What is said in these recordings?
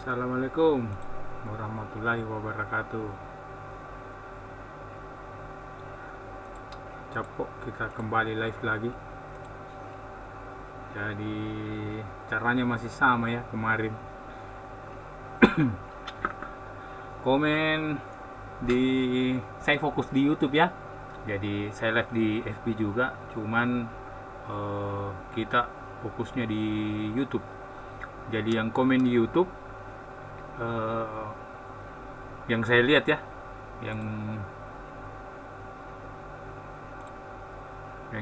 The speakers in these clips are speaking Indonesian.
Assalamualaikum warahmatullahi wabarakatuh. Capok kita kembali live lagi. Jadi caranya masih sama ya kemarin. Komen di saya fokus di YouTube ya. Jadi saya live di FB juga, cuman kita fokusnya di YouTube. Jadi yang komen di YouTube yang saya lihat ya, yang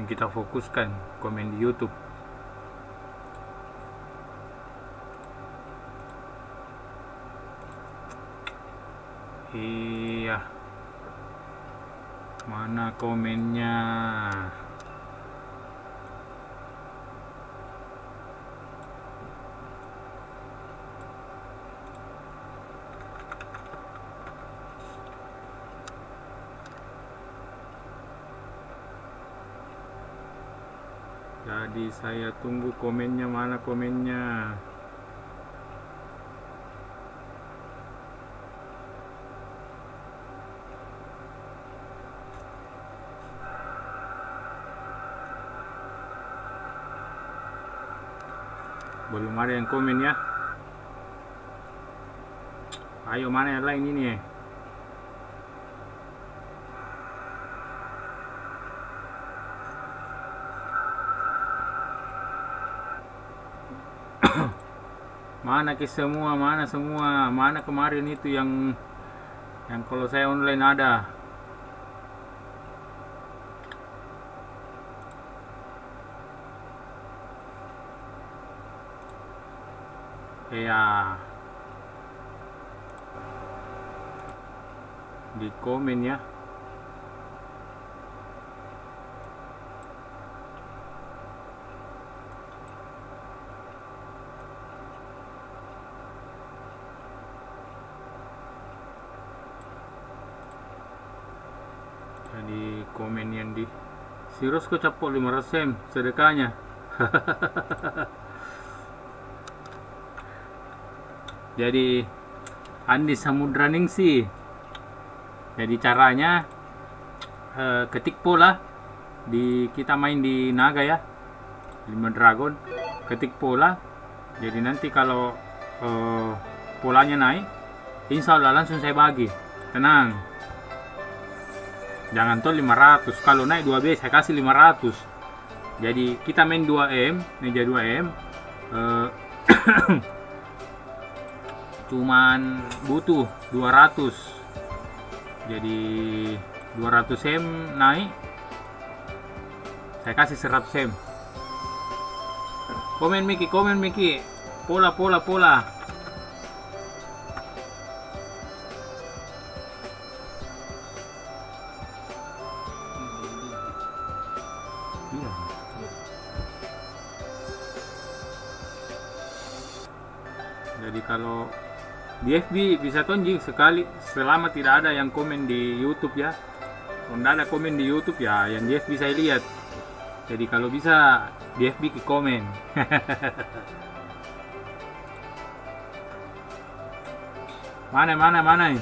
kita fokuskan komen di YouTube. Iya, mana komennya? Jadi saya tunggu komennya, mana komennya? Belum ada yang komen ya. Ayo, mana yang lain ini? Mana ke semua, mana kemarin itu yang kalau saya online ada. Ya, di komen ya. Jadi komen yang di Sirus ko capok 500 sedekahnya. Jadi Andi Samudraningsih. Jadi caranya ketik pola di kita main di naga ya, 5 dragon, ketik pola. Jadi nanti kalau polanya naik, insya Allah langsung saya bagi. Tenang, jangan tuh 500. Kalau naik 2B saya kasih 500. Jadi kita main 2M, meja 2M. Cuman butuh 200. Jadi 200 M naik, saya kasih 100 M. Komen Miki, pola. Iya. Jadi kalau di FB bisa tonjing sekali selama tidak ada yang komen di YouTube ya. Kalau tidak ada komen di YouTube ya, yang di FB saya lihat. Jadi kalau bisa di FB ke komen. Mana nih?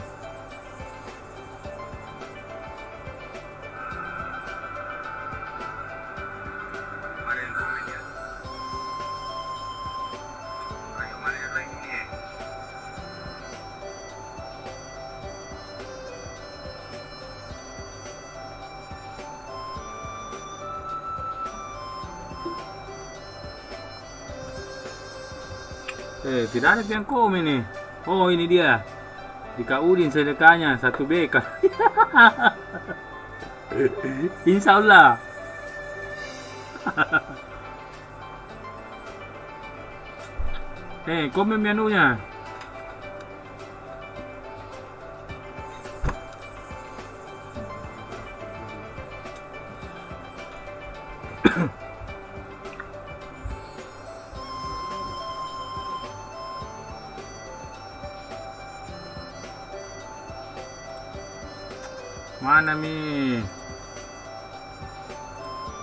Tidak ada yang komen nih. Oh, ini dia. Dika Udin sedekahnya 1 BK. Insya Allah. Komen menunya. Mana Mi?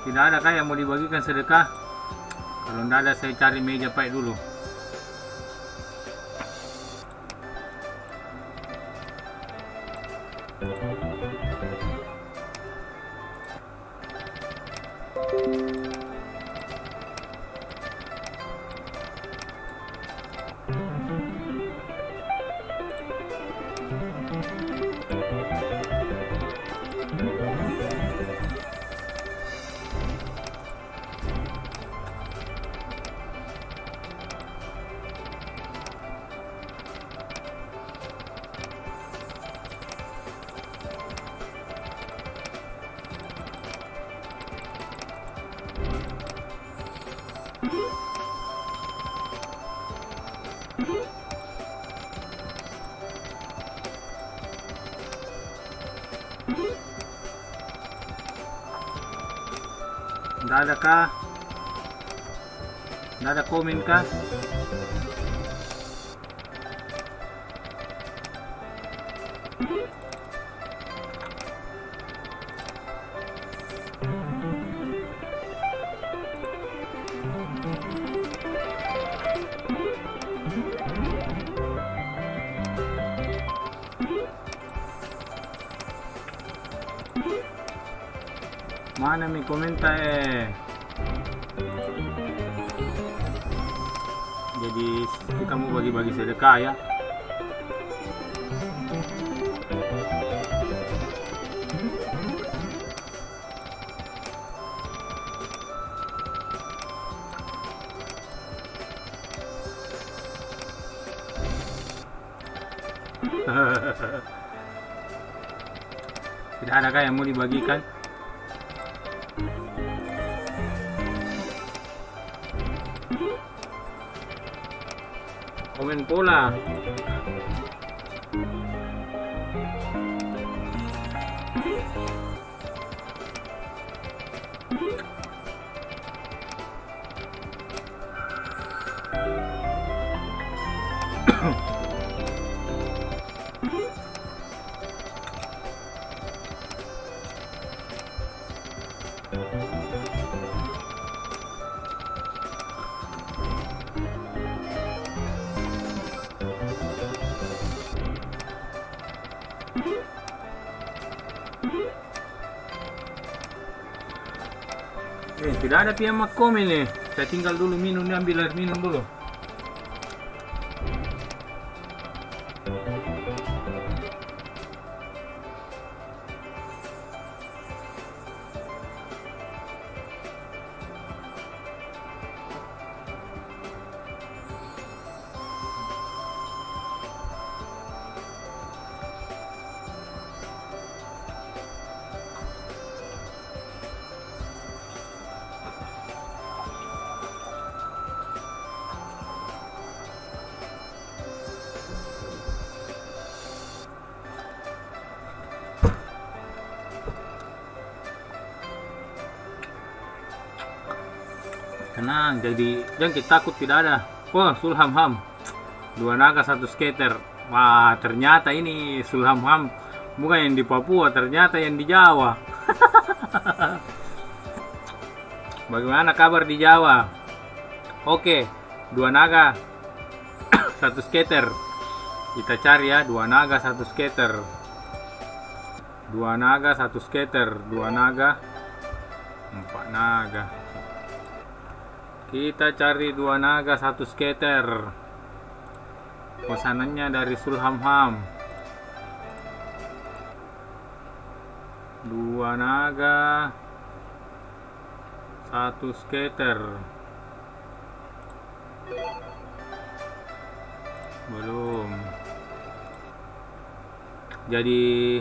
Tidak ada kah yang mau dibagikan sedekah? Kalau tidak ada saya cari meja pahit dulu. Nggak ada kah? Nggak ada komen kah? Mana mi komentar Jadi kita mau bagi-bagi sedekah ya. Tidak adakah yang mau dibagikan? Komen pula. Tidak ada yang mau komen nih. Saya tinggal dulu minum, ambil air minum dulu. Tenang, jadi jangan kita takut, tidak ada. Wah, Sulhamham, 2 naga 1 skater. Wah, ternyata ini Sulhamham bukan yang di Papua, ternyata yang di Jawa. Bagaimana kabar di Jawa? Oke, 2 naga 1 skater. Kita cari ya, 2 naga 1 skater. 2 naga 1 skater, 2 naga 4 naga. Kita cari 2 naga 1 skater. Pesanannya dari Sulhamham. 2 naga 1 skater. Belum. Jadi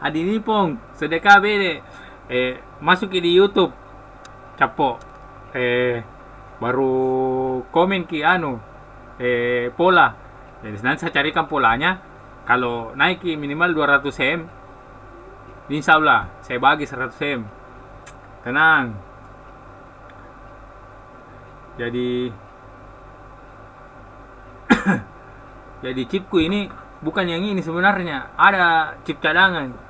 Adi Nipong sedekah bede. Masuk di YouTube. Capo baru komen ki pola. Jadi nanti saya carikan polanya. Kalau naik minimal 200 M, insya Allah saya bagi 100 M. Tenang. Jadi jadi chipku ini bukan yang ini sebenarnya, ada chip cadangan.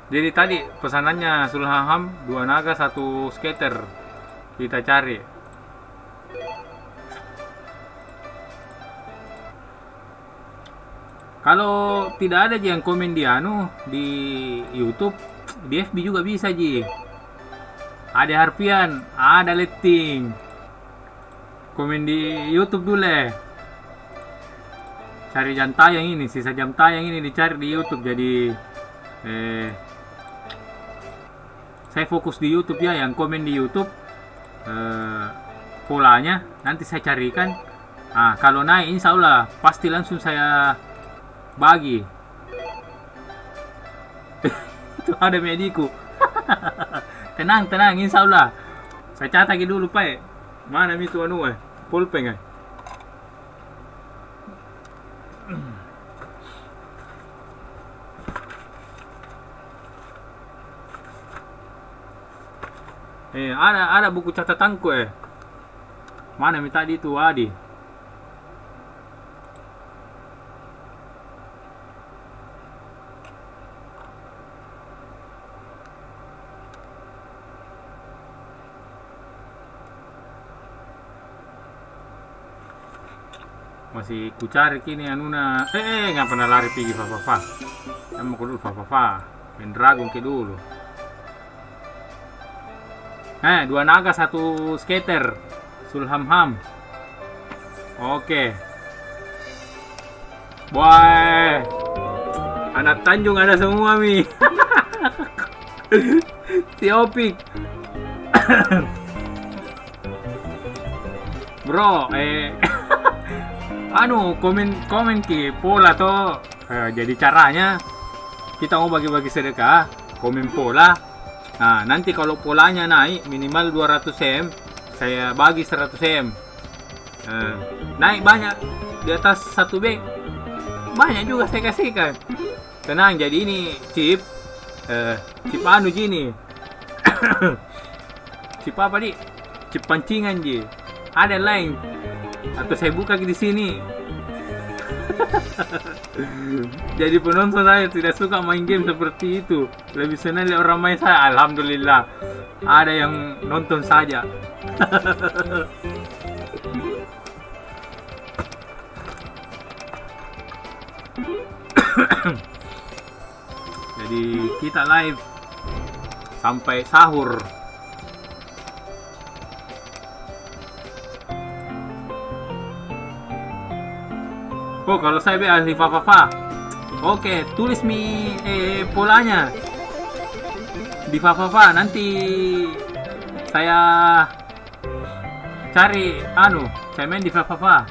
Jadi tadi pesanannya Sulhamham 2 naga 1 skater. Kita cari. Kalau tidak ada Ji yang komen di YouTube, di FB juga bisa Ji. Ada Harfian, ada Letting. Komen di YouTube dulu. Cari jam tayang ini, sisa jam tayang ini dicari di YouTube. Jadi saya fokus di YouTube ya, yang komen di YouTube polanya nanti saya carikan. Kalau naik insya Allah pasti langsung saya bagi. Itu ada mediku. tenang insya Allah. Saya catat dulu Pak. Mana itu pulpen ada buku catatanku Mana tadi itu Adi? Masih kucari kini nggak pernah lari pergi Fafafa. Saya mau dulu Fafafa, main Dragon ke dulu. 2 naga 1 skater, Sulhamham. Oke. Boy, anak Tanjung ada semua mi. Tiopik. Bro, komen ki pola toh. Jadi caranya kita mau bagi-bagi sedekah, komen pola. Nanti kalau polanya naik minimal 200 M, saya bagi 100 M. Naik banyak di atas 1 B, banyak juga saya kasihkan. Tenang, jadi ini chip gini. Chip apa nih? Chip pancingan Ji. Ada lain atau saya buka di sini. Jadi penonton saya tidak suka main game seperti itu, lebih senang lihat orang main saya. Alhamdulillah ada yang nonton saja. Jadi kita live sampai sahur. Kalau saya ahli Fafafa, oke, tulis polanya di Fafafa. Nanti saya cari saya main di Fafafa.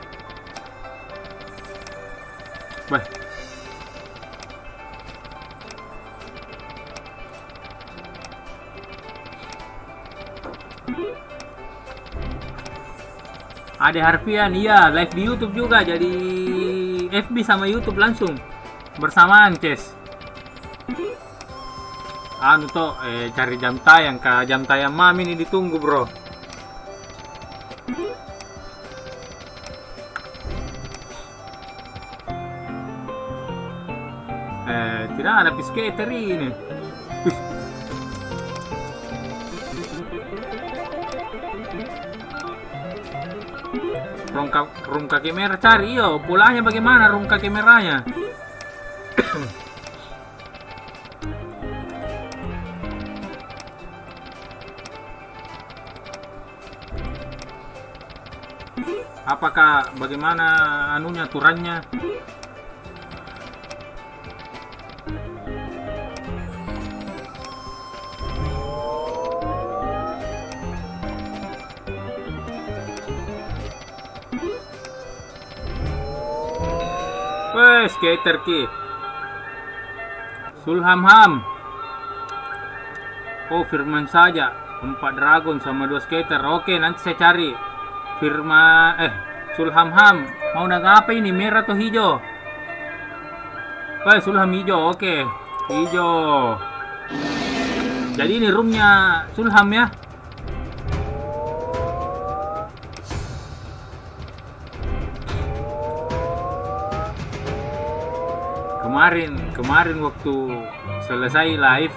Ada Harfian, iya, live di YouTube juga, jadi FB sama YouTube langsung bersamaan, Ces. Cari jam tayang, jam tayang Mami ini ditunggu, Bro. Tidak ada piskater ini. Room kaki merah cari, polanya bagaimana room kaki merahnya? Apakah bagaimana aturannya? Skater ki Sulhamham. Firman saja 4 dragon sama 2 skater. Oke, nanti saya cari Sulhamham mau naga apa ini, merah atau hijau? Sulham hijau. Oke, hijau. Jadi ini roomnya Sulham ya. Kemarin waktu selesai live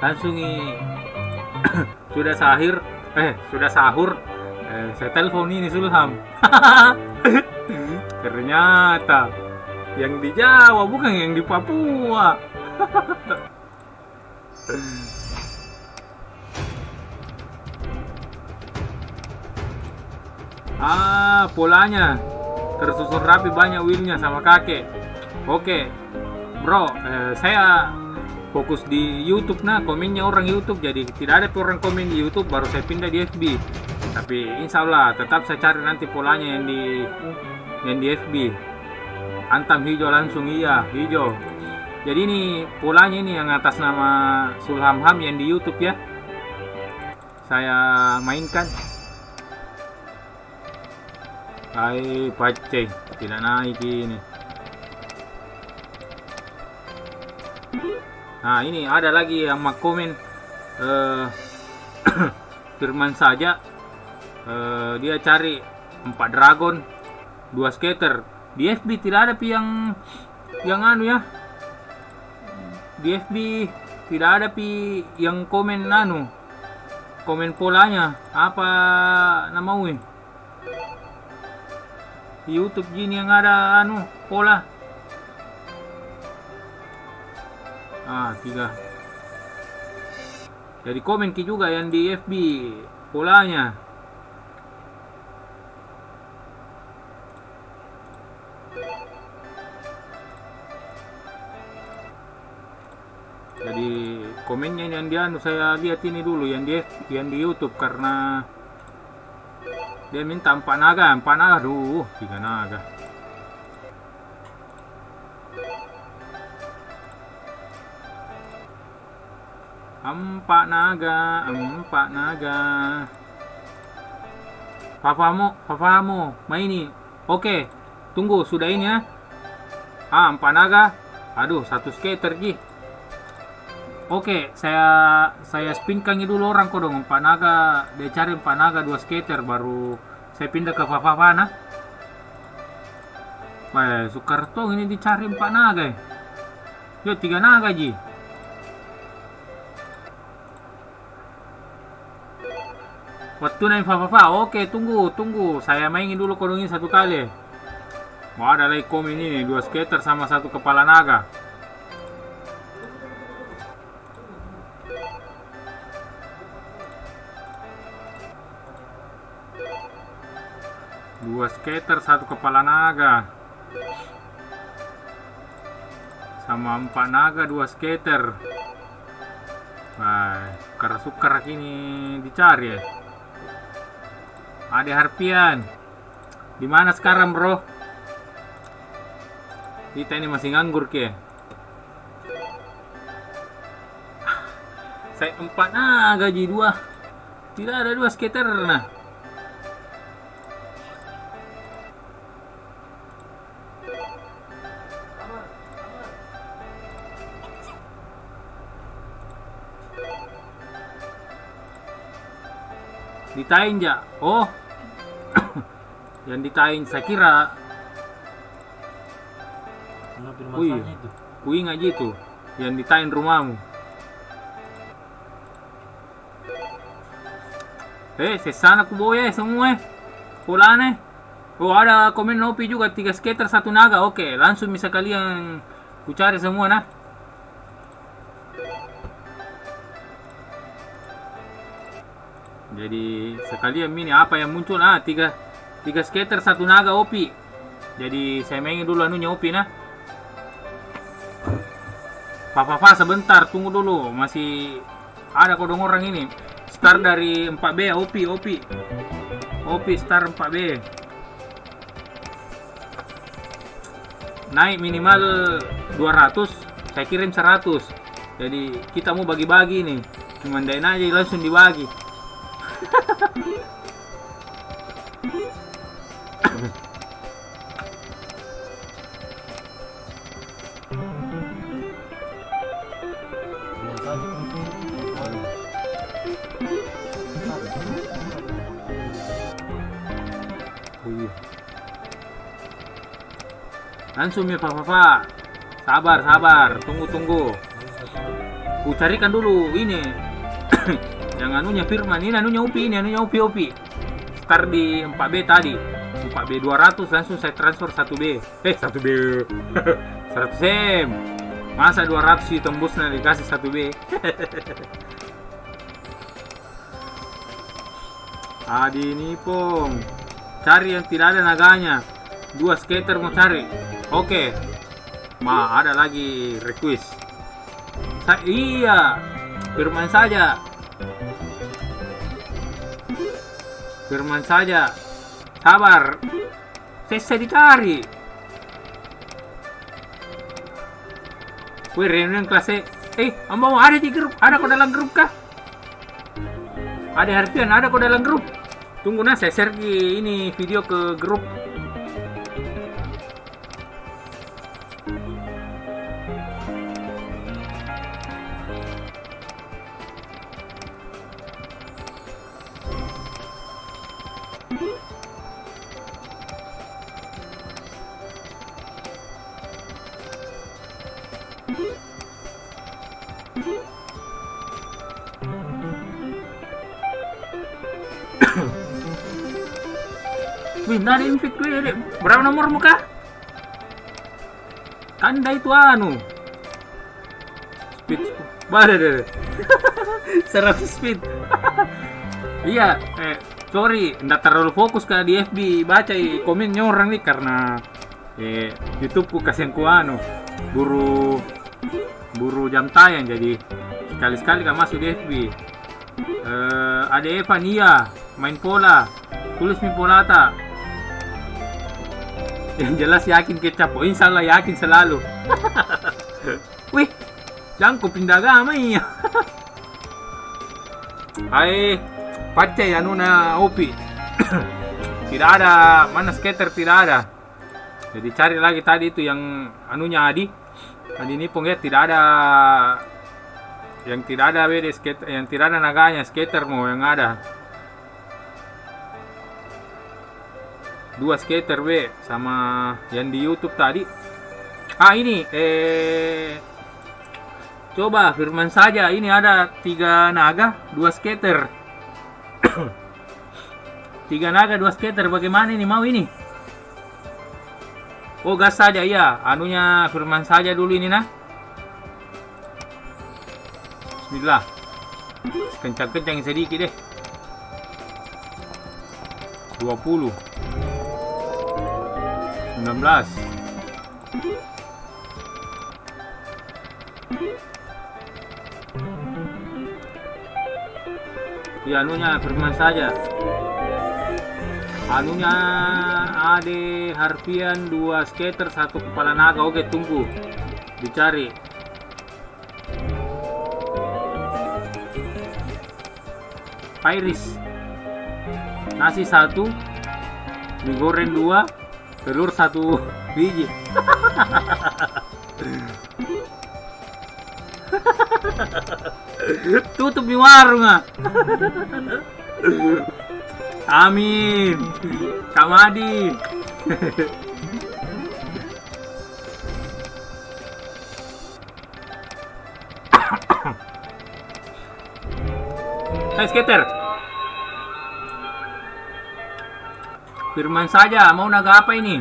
langsung sudah sahur, saya telepon ini Sulham. Ternyata Yang di Jawa, bukan yang di Papua. Polanya tersusun rapi, banyak wheelnya sama kakek. Oke, bro, saya fokus di YouTube. Nah, komennya orang YouTube, jadi tidak ada orang komen di YouTube, baru saya pindah di FB. Tapi insya Allah tetap saya cari nanti polanya yang di FB. Antam hijau langsung, iya hijau. Jadi ini polanya ini yang atas nama Sulhamham yang di YouTube ya. Saya mainkan. Hai paceng, tidak naik ini. Nah ini ada lagi yang mau komen, Firman saja, dia cari 4 dragon 2 skater. Di FB tidak ada yang anu ya. Di FB tidak ada yang komen anu, komen polanya apa namanya. Di YouTube gini yang ada anu pola. 3. Jadi komen ki juga yang di FB polanya. Jadi komennya yang dia anu saya lihat ini dulu yang di YouTube, karena dia minta 4 naga, aduh 3 naga. Empat naga. Papamu, maini. Oke, tunggu sudah ini ya. 4 naga. Aduh, 1 skater ji. Oke, saya spinkannya dulu orang kok dong 4 naga. Dia cari 4 naga 2 skater, baru saya pindah ke Fafana. Wah, Sukarto ini dicari 4 naga ya. Yo 3 naga ji. Waktu naik Fafafa. Oke, tunggu. Saya mainin dulu kodong ini 1 kali. Mau ada lagi komen ini 2 skater sama 1 kepala naga. Dua skater, 1 kepala naga. Sama 4 naga, 2 skater. Nah, sukar ini dicari ya. Ada Harpian. Di mana sekarang, bro? Kita ini masih nganggur ke. Saya 4 naga gaji 2. Tidak ada 2 skater nah. Ditain ja. Oh. Yang ditain saya kira. Wih, kuing aja itu. Yang ditain rumahmu. Sesana ku boya semua. Polane. Oh, ada komen Nopi juga 3 skater 1 naga. Oke, langsung bisa kalian ku cari semua nah. Jadi sekalian mini apa yang muncul 3 skater 1 naga Opi. Jadi saya mainin dulu anunya Opi nah. Papa sebentar, tunggu dulu, masih ada kodong orang ini. Start dari 4B ya Opi start 4B. Naik minimal 200, saya kirim 100. Jadi kita mau bagi-bagi nih. Cuman dain aja langsung dibagi. Langsung ya Papa. Sabar, tunggu. Ku carikan dulu ini. Yang anunya Firman, ini anunya Upi. Start di 4B tadi. 4B 200 langsung saya transfer 1B. 1B. 100M. Masa 200 ditembusnya dikasih 1B. Adi ini pong. Cari yang tidak ada naganya. 2 skater mau cari. Oke. Ada lagi request. Iya. Firman saja. Firman saja. Sabar. Saya dicari. Wih, reunian kelas E. Mau ada di grup? Ada kok dalam grup kah? Ada Harfian, ada kok dalam grup. Tunggu saya share ini video ke grup. Wih, ada invite gue. Berapa nomor muka? Kanda itu speed. Deh. 100 speed. Iya, sorry, nggak terlalu fokus ke di FB baca komennya orang nih karena YouTube ku kasihan ku buru jam tayang, jadi sekali-sekali gak masuk di FB. Ada Evan, iya, main pola, tulis main pola tak. Yang jelas yakin kecap, insya Allah yakin selalu. Wih, jangan ku pindah agama iya. Hai, pacai na opi. Tidak ada, mana skater tidak ada. Jadi cari lagi tadi itu yang anunya Adi ini pun ya tidak ada, yang tidak ada WD skater, yang tidak ada naganya skater mau yang ada. 2 skater sama yang di YouTube tadi. Ini coba firman saja, ini ada 3 naga 2 skater. 3 naga 2 skater, bagaimana ini mau ini? Gas saja ya, anunya firman saja dulu ini Bismillah. Kencang-kencang sedikit deh. 20 19 ya, anunya firman saja. Anunya Ade Harfian 2 skater 1 kepala naga. Oke, tunggu dicari. Iris nasi 1, mie goreng 2, telur 1 biji. Tutup di warung Amin. Kamadi. Hai skater. Firman saja, mau naga apa ini?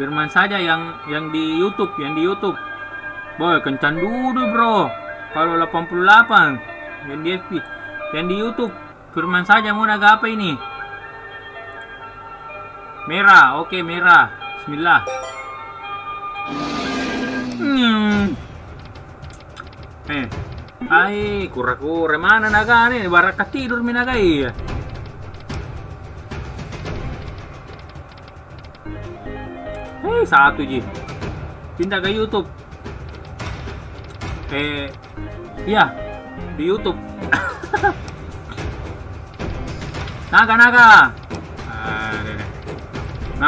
Firman saja yang di YouTube, Boy, kencan dulu, bro. Kalau 88 yang di FB, yang di YouTube, firman saja mau naga apa ini? Merah, oke, merah. Bismillah. Kura-kura mana naga nih? Barak tidur mi naga iya. Satu ji. Pindah ke YouTube. Iya, di YouTube. Naga.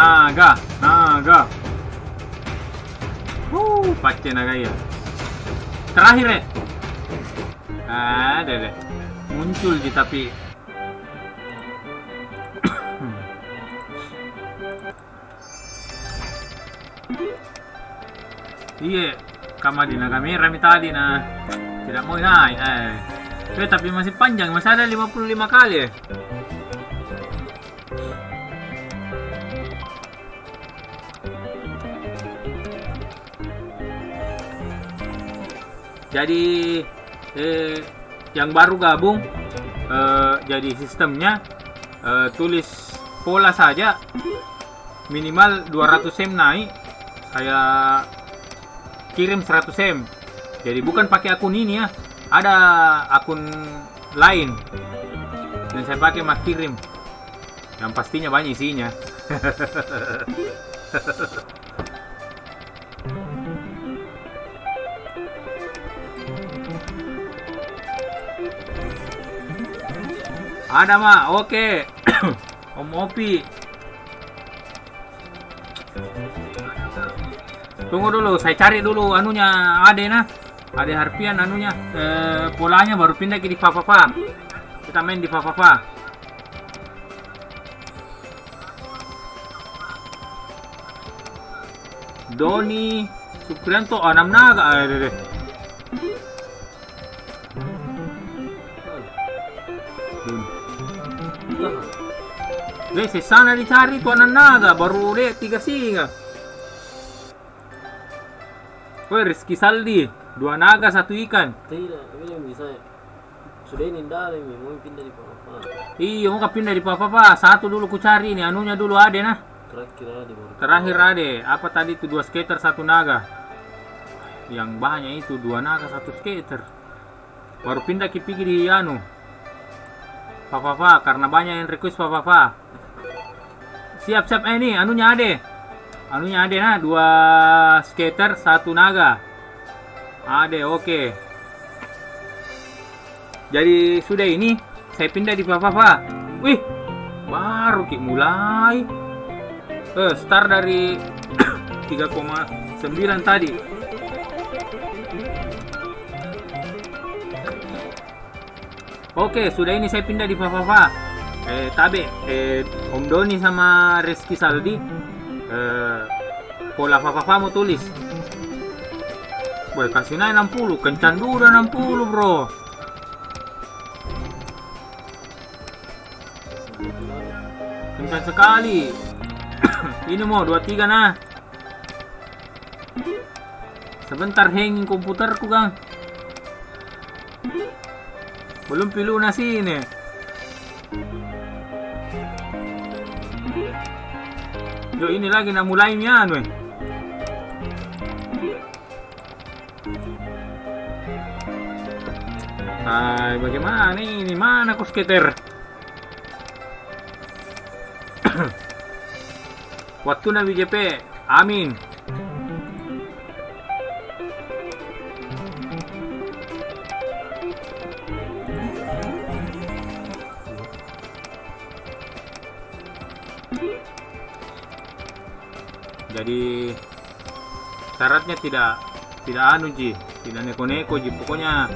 Naga. Pace naga ya. Terakhir deh. Muncul di tapi. Iya, kamar di naga merah tadi tidak mau naik. Tapi masih panjang, masih ada 55 kali Jadi yang baru gabung, jadi sistemnya tulis pola saja minimal 200 M naik, saya kirim 100 M. Jadi bukan pakai akun ini ya, ada akun lain dan saya pakai mak kirim, yang pastinya banyak isinya. Ada mah, oke. Om Opi. Tunggu dulu, saya cari dulu anunya Ade nah. Ade Harpian anunya, polanya baru pindah ke di Papa. Kita main di Papa. Doni Suprianto 6 naga. Sana dicari tuh 6 naga, baru lihat 3 singa. Woi, Rizky Saldi 2 naga 1 ikan. Tidak, ini yang bisa. Sudah ini ndak ini mau pindah di Papa. Iya, mau pindah di Papa. Satu dulu ku cari nih, anunya dulu ada nah. Terakhir ada. Apa tadi itu 2 skater 1 naga. Yang banyak itu 2 naga 1 skater. Baru pindah ke pergi di anu. Papa karena banyak yang request Papa. Siap ini anunya ada. Anunya ada nah, 2 skater 1 naga. Ada, oke. Jadi sudah ini saya pindah di Papa. Wih, baru ki mulai. Start dari 3,9 tadi. Oke, sudah ini saya pindah di Papa. Om Doni sama Rizky Saldi, pola Papa mau tulis. Boy, kasih naik 60, kencan dulu 60 bro. Kencan sekali. Ini mau 23 nah. Sebentar hanging komputerku Kang. Belum pilu nasi ini. Yo ini lagi nak mulai mian weh. Hai, bagaimana ini? Mana kos skater? Waktu na BJP. Amin. Jadi syaratnya tidak anu ji, tidak neko-neko ji, pokoknya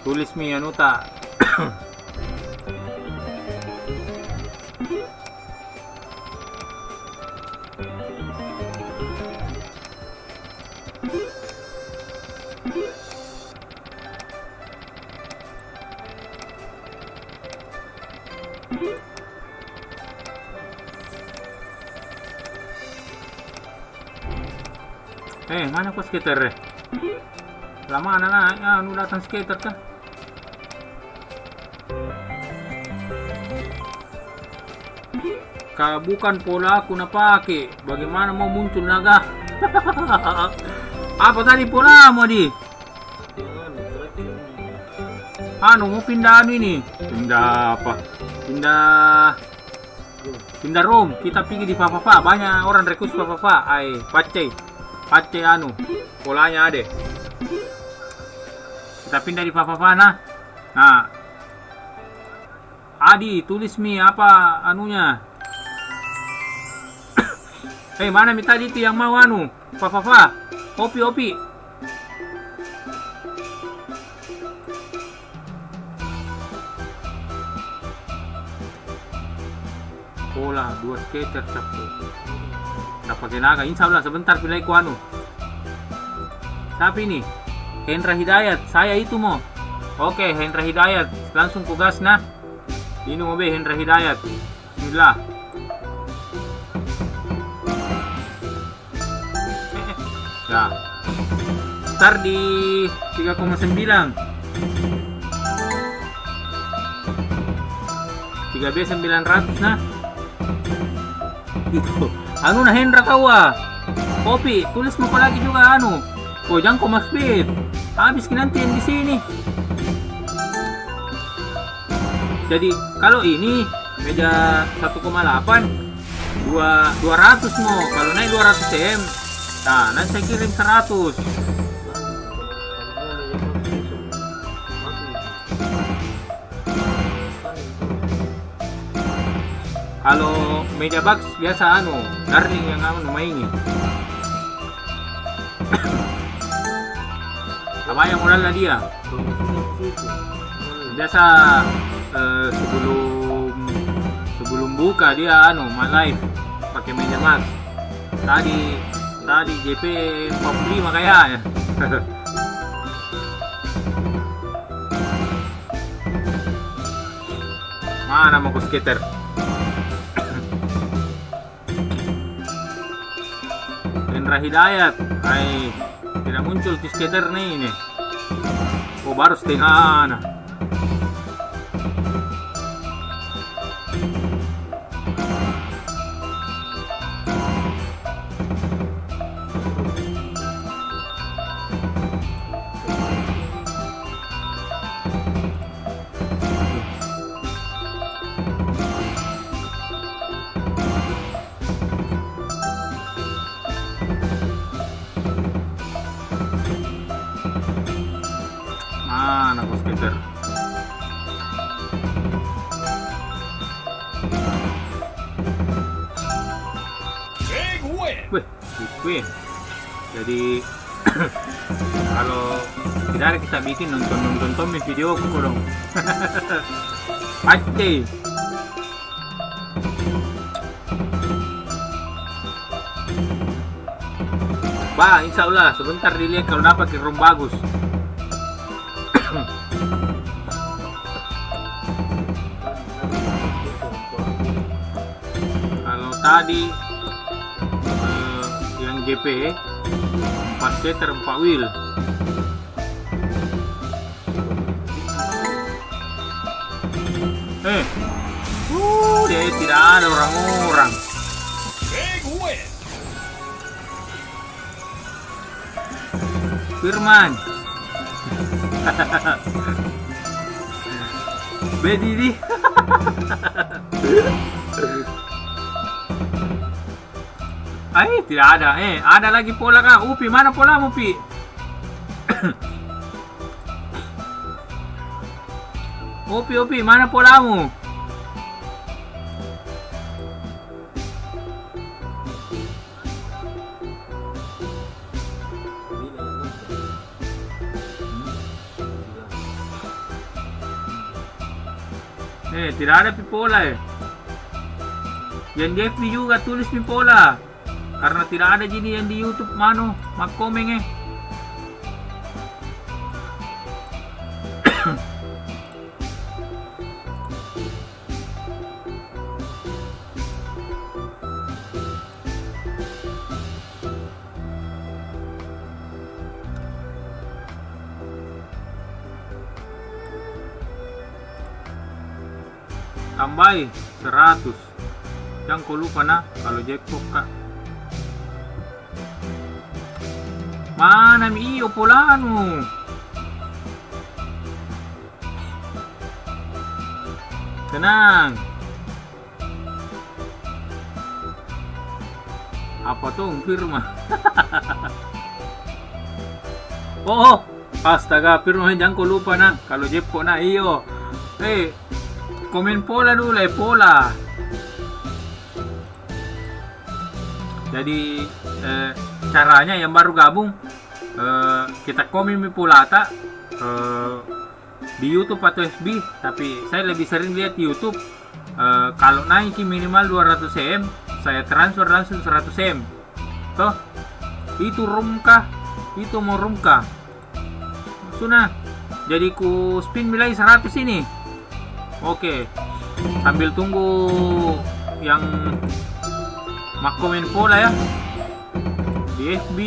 tulis mi anu tak. Mana kok skater? Lama na anu datang skater kah? Bukan pola aku nak pakai. Bagaimana mau muncul naga? Apa tadi pola mau di? Anu mau pindah anu ini. Pindah apa? Pindah room. Kita pergi di Papa. Banyak orang request Papa. Pace anu. Polanya ada. Kita pindah di Papa nah. Nah. Adi, tulis mi apa anunya? Mana mi tadi itu yang mau anu? Papa. Opi. Pola 2 skater capu. Pakai naga, insya Allah sebentar pilih ku anu. Tapi ini Hendra Hidayat, saya itu mau. Oke, Hendra Hidayat, langsung ku gas nah. Ini mau Hendra Hidayat. Bismillah. Ya. start di 3,9. 3B900 nah. Itu. Anu na Hendra kau ah. Kopi, tulis mo pa lagi juga anu. Oh, jangan kau speed. Habis kinantiin di sini. Jadi kalau ini meja 1,8 200 mo. Kalau naik 200 cm, nah nanti saya kirim 100. Kalau meja box biasa anu, darling yang anu maini. Apa yang modalnya dia? Biasa sebelum buka dia anu live pakai meja box. Tadi JP 45 kayaknya. Mana mau skater? Hendra Hidayat, tidak muncul skater nih ini. Oh, baru setengah. Nah. Mana bos skater? Wih, wih. Jadi kalau tidak ada kita bikin nonton video aku dong. Pasti. Bah, insya Allah sebentar dilihat kalau dapat room bagus. Kalau tadi yang GP 4 seater 4 wheel. Dia tidak ada orang-orang. Firman. Bedidi. Tidak ada. Ada lagi pola kah? Upi, mana polamu, Pi? Upi, mana polamu? Tidak ada pola Yang di FB juga tulis pola. Karena tidak ada jadi yang di YouTube mano, mak komeng Tambahi 100. Jangan kau lupa nah kalau jackpot kak. Mana mi iyo polanu? Tenang. Apa tuh firma? Oh, astaga, firma jangan kau lupa nah kalau jackpot nah iyo. Komen pola dulu pola. Jadi caranya yang baru gabung kita komen pola tak di YouTube atau FB, tapi saya lebih sering lihat YouTube. Kalau naik minimal 200 cm saya transfer langsung 100 cm. Toh itu room kah? Itu mau room kah? Sudah. Jadi ku spin nilai 100 ini. Oke, sambil tunggu yang mak komen pola ya di FB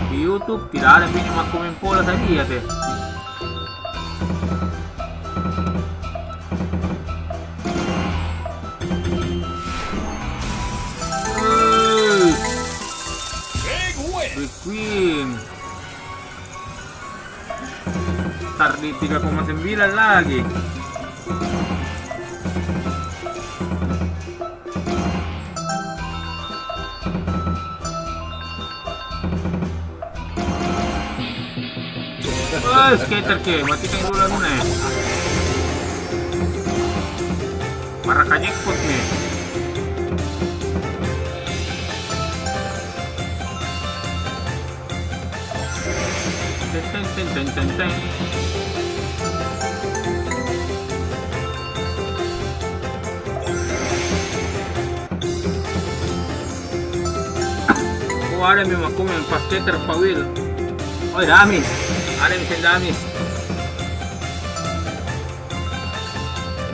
Di YouTube tidak ada minimal komen pola saya lihat ya. Big win. Ntar di 3,9 lagi. Skater ke, matikan dulu muna eh. Para ka jackpot nih. Teng. Oh, ada memang komen pas skater Pak Will. Oh, dami. Ada mesin dami.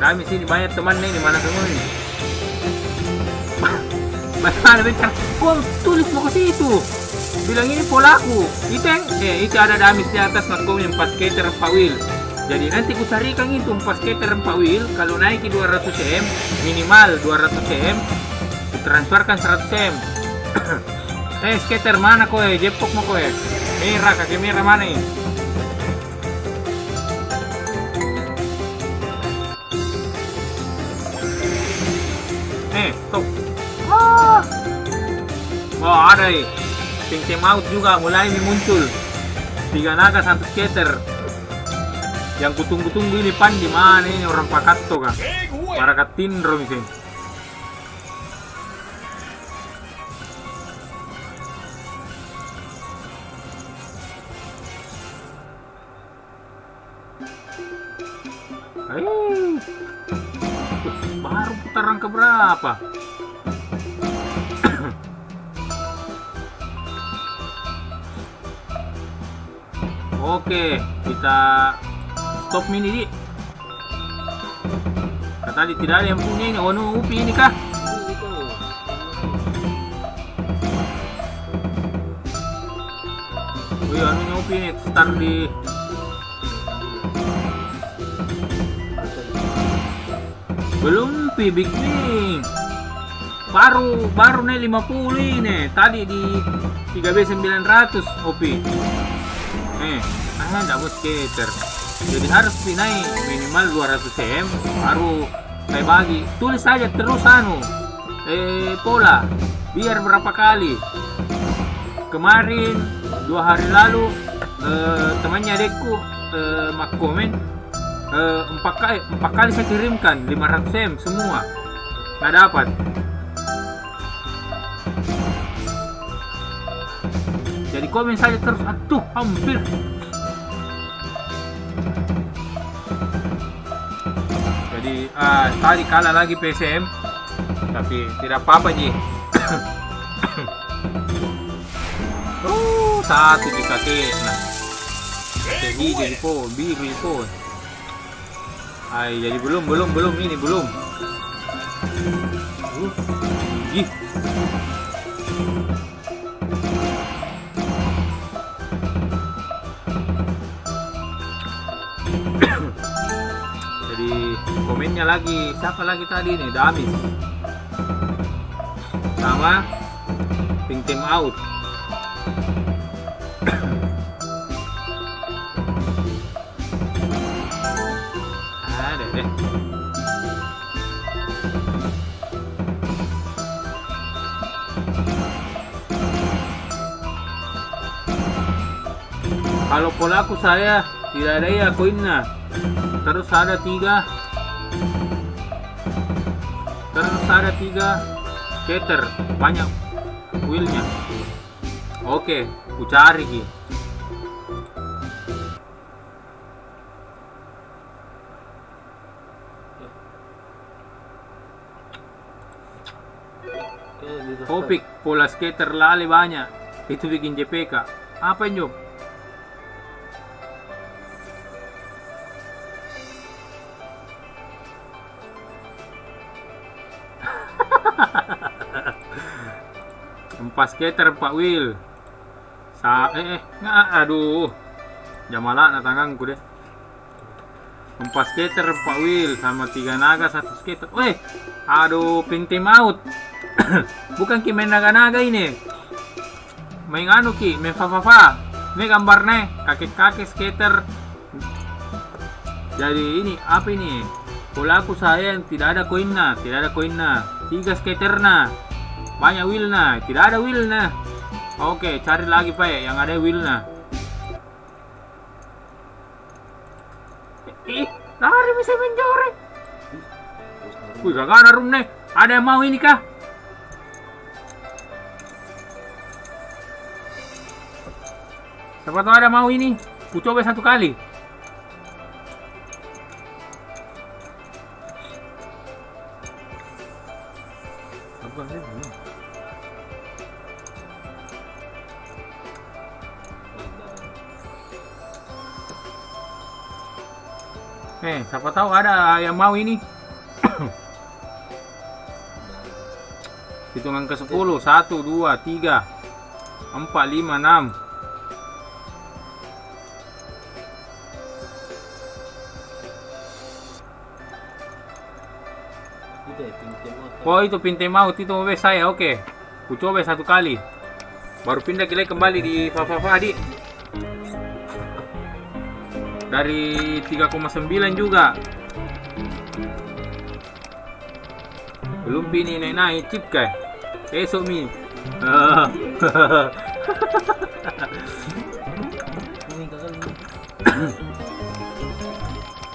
Dami sini banyak teman nih, di mana semua ini? Mana bentar? Kok tulis mau ke situ? Bilang ini polaku. Itu yang itu ada damis di atas ngakom yang pas skater Pak Will. Jadi nanti ku carikan itu pas skater Pak Will. Kalau naik 200 cm minimal 200 cm, ku transferkan 100 cm. Skater mana kowe? Jepok mau kowe? Merah, kaki merah mana ini? Tuh. Oh, ada nih. Tim out juga mulai muncul. 3 naga 1 skater. Yang kutunggu-tunggu ini pan di mana ini orang Pakato kah? Para katindro misalnya. Baru putaran keberapa? Oke, kita stop mini di. Tadi tidak ada yang punya ini. Ono upi ini kah? Oh iya, anunya upi ini start di. Belum pi big nih. Baru nih 50 ini. Tadi di 3B900 opi. Enggak mau skater. Jadi harus naik minimal 200 cm baru saya bagi. Tulis saja terus pola. Biar berapa kali. Kemarin 2 hari lalu temannya adekku mak komen 4 kali saya kirimkan 500 cm semua. Nggak dapat. Jadi komen saja terus, aduh hampir. Jadi tadi kalah lagi PSM, tapi tidak apa-apa Ji. Satu di kaki, nah, jadi po, biru po. Jadi belum ini belum. Ih. Jadi komennya lagi siapa lagi tadi nih, Damis sama tim out. Ada deh. Kalau polaku saya tidak ada ya koinnya. Terus ada 3 skater, banyak wheelnya. Oke, ku cari Ki. Topik pola skater lali banyak. Itu bikin JPK. Apa Job? Empat skater Pak Will Aduh. Jamala na tanganku deh. 4 skater 4 wheel sama 3 naga 1 skater. Weh, aduh pinti maut. Bukan ki main naga-naga ini. Main anu ki, main fa. Ini gambarnya kakek-kakek skater. Jadi ini apa ini? Polaku sayang tidak ada koinnya, 3 skaternya. Banyak wheelnya, tidak ada wheelnya. Oke, cari lagi Pak yang ada wheelnya. Lari bisa menjore. Wih, gak ada room nih. Ada yang mau ini kah? Siapa tahu ada mau ini. Ku coba 1 kali. Siapa tahu ada yang mau ini. Hitungan ke 10. 1, 2, 3, 4, 5, 6. Oh itu pintu maut itu mobil saya. Oke. Ku coba 1 kali. Baru pindah kembali di Fafafa di. Dari 3,9 juga. Belum pini naik chip kah? Esok mi.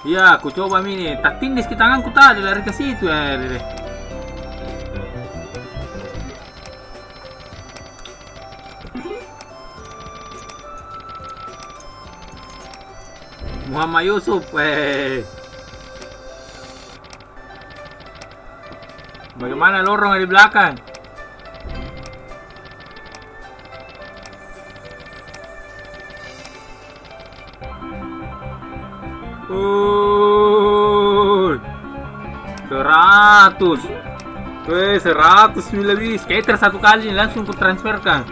Iya, aku coba mini. Tak tindis ke tanganku tadi lari ke situ ya. Muhammad Yusuf, bagaimana lorong di belakang? Oh, 100. 100 lebih. Skater 1 kali langsung ku transferkan.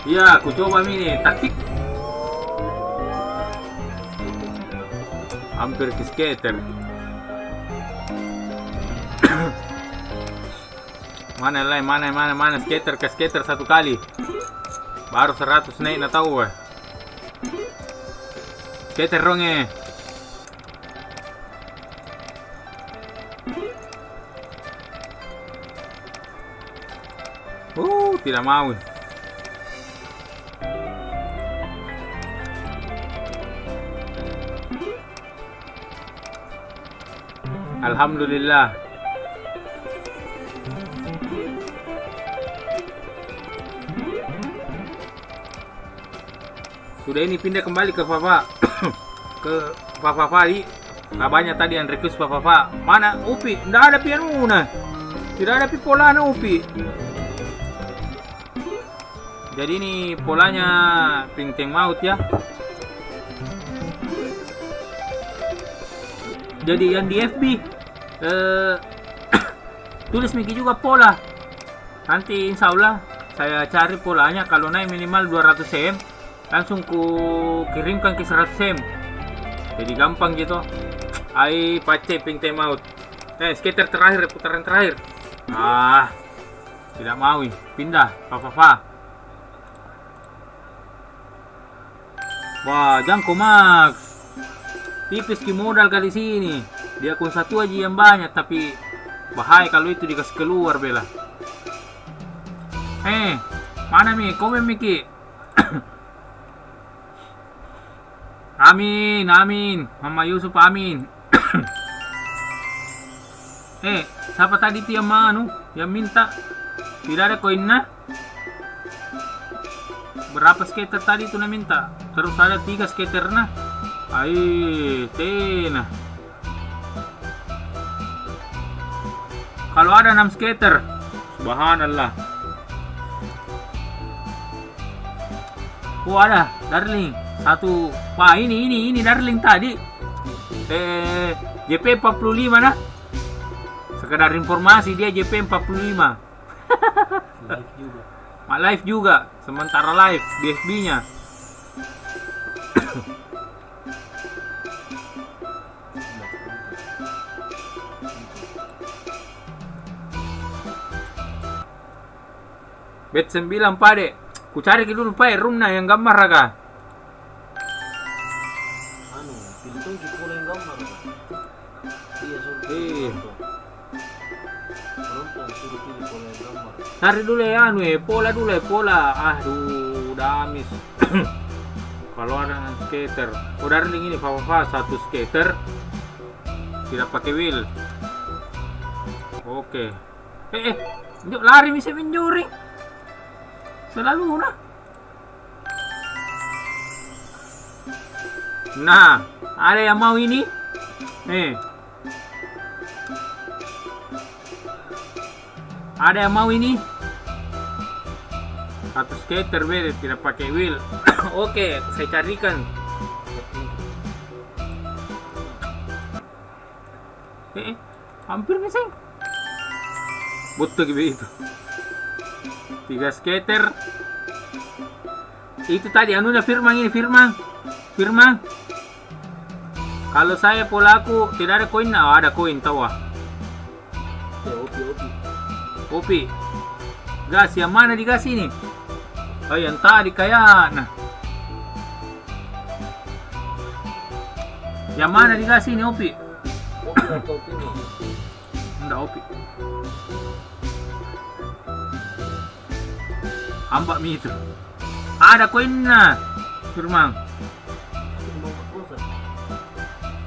Ya, aku coba mini taktik. Hampir ke skater. mana skater ke skater 1 kali. Baru 100 naik na tahu weh. Skater ronge. Tidak mau. Alhamdulillah. Sudah ini pindah kembali ke Fafa. Ke Fafa di. Banyak tadi yang request Fafa. Mana Upi? Tidak ada pianuna. Tidak ada polanya Upi. Jadi ini polanya pinteng maut ya. Jadi yang di FB tulis Miki juga pola. Nanti insya Allah saya cari polanya. Kalau naik minimal 200 cm langsung ku kirimkan ke 100 cm. Jadi gampang gitu. Ai pace pinteng maut. Skater terakhir, putaran terakhir. Tidak mau pindah Fafa. Wah, Jangko Max. Tipis ki modal kali sini. Dia akun 1 aja yang banyak, tapi bahaya kalau itu dikasih keluar bela. Mana mi? Komen Miki. Amin. Mama Yusuf amin. Siapa tadi itu yang manu? Yang minta? Tidak ada koinnya? Berapa skater tadi itu na minta? Terus ada 3 skater na. Tena. Kalau ada 6 skater, subhanallah. Ada Darling 1. Wah, ini Darling tadi. JP 45 nah. Sekedar informasi dia JP 45. Live juga. Live juga, sementara live di FB-nya. Bet 9 pade. Ku cari dulu Pak roomnya yang gambar raga. Anu, pilih tuh kita yang gambar. Iya suruh Eh. pilih penonton. Penonton suruh pilih pola yang gambar. Cari dulu ya anu pola dulu pola. Aduh, udah amis. Kalau ada skater, udah ring ini Fafa satu skater tidak pakai wheel. Oke. Yuk lari bisa menjuri. Selalu nah, ada yang mau ini? Ada yang mau ini? Satu skater beda tidak pakai wheel. Oke, saya carikan. Hampir bisa. Betul gitu. 3 skater. Itu tadi anunya Firman ini Firman. Kalau saya pola aku tidak ada koin, ada koin tahu ah. Ya, Kopi. Gas yang mana di gas ini? Oh yang tadi kayak nah. Yang mana di gas ini Opi? atau Pino? Enggak Opi. Ambak mi itu. Ada koinnya. Firman.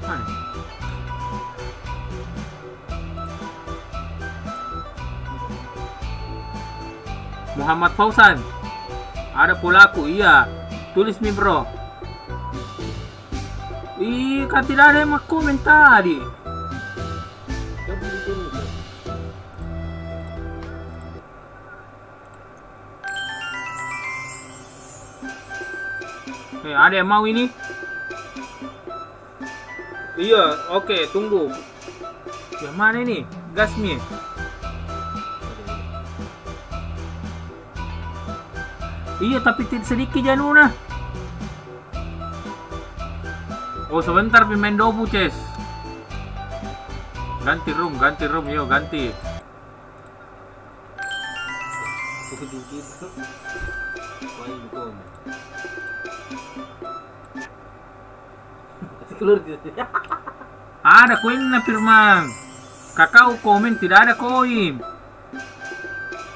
Mana? Muhammad Fauzan. Ada pulaku, iya. Tulis mi bro. Ih, kan tidak ada yang mau komen tadi. Ada yang mau ini? Iya, oke, tunggu. Yang mana ini? Gasmi. Iya, tapi sedikit januna. Oh, sebentar pemain dobu, Ces. Ganti room, yo, ganti. Ada koin na Firman. Kakak komen tidak ada koin.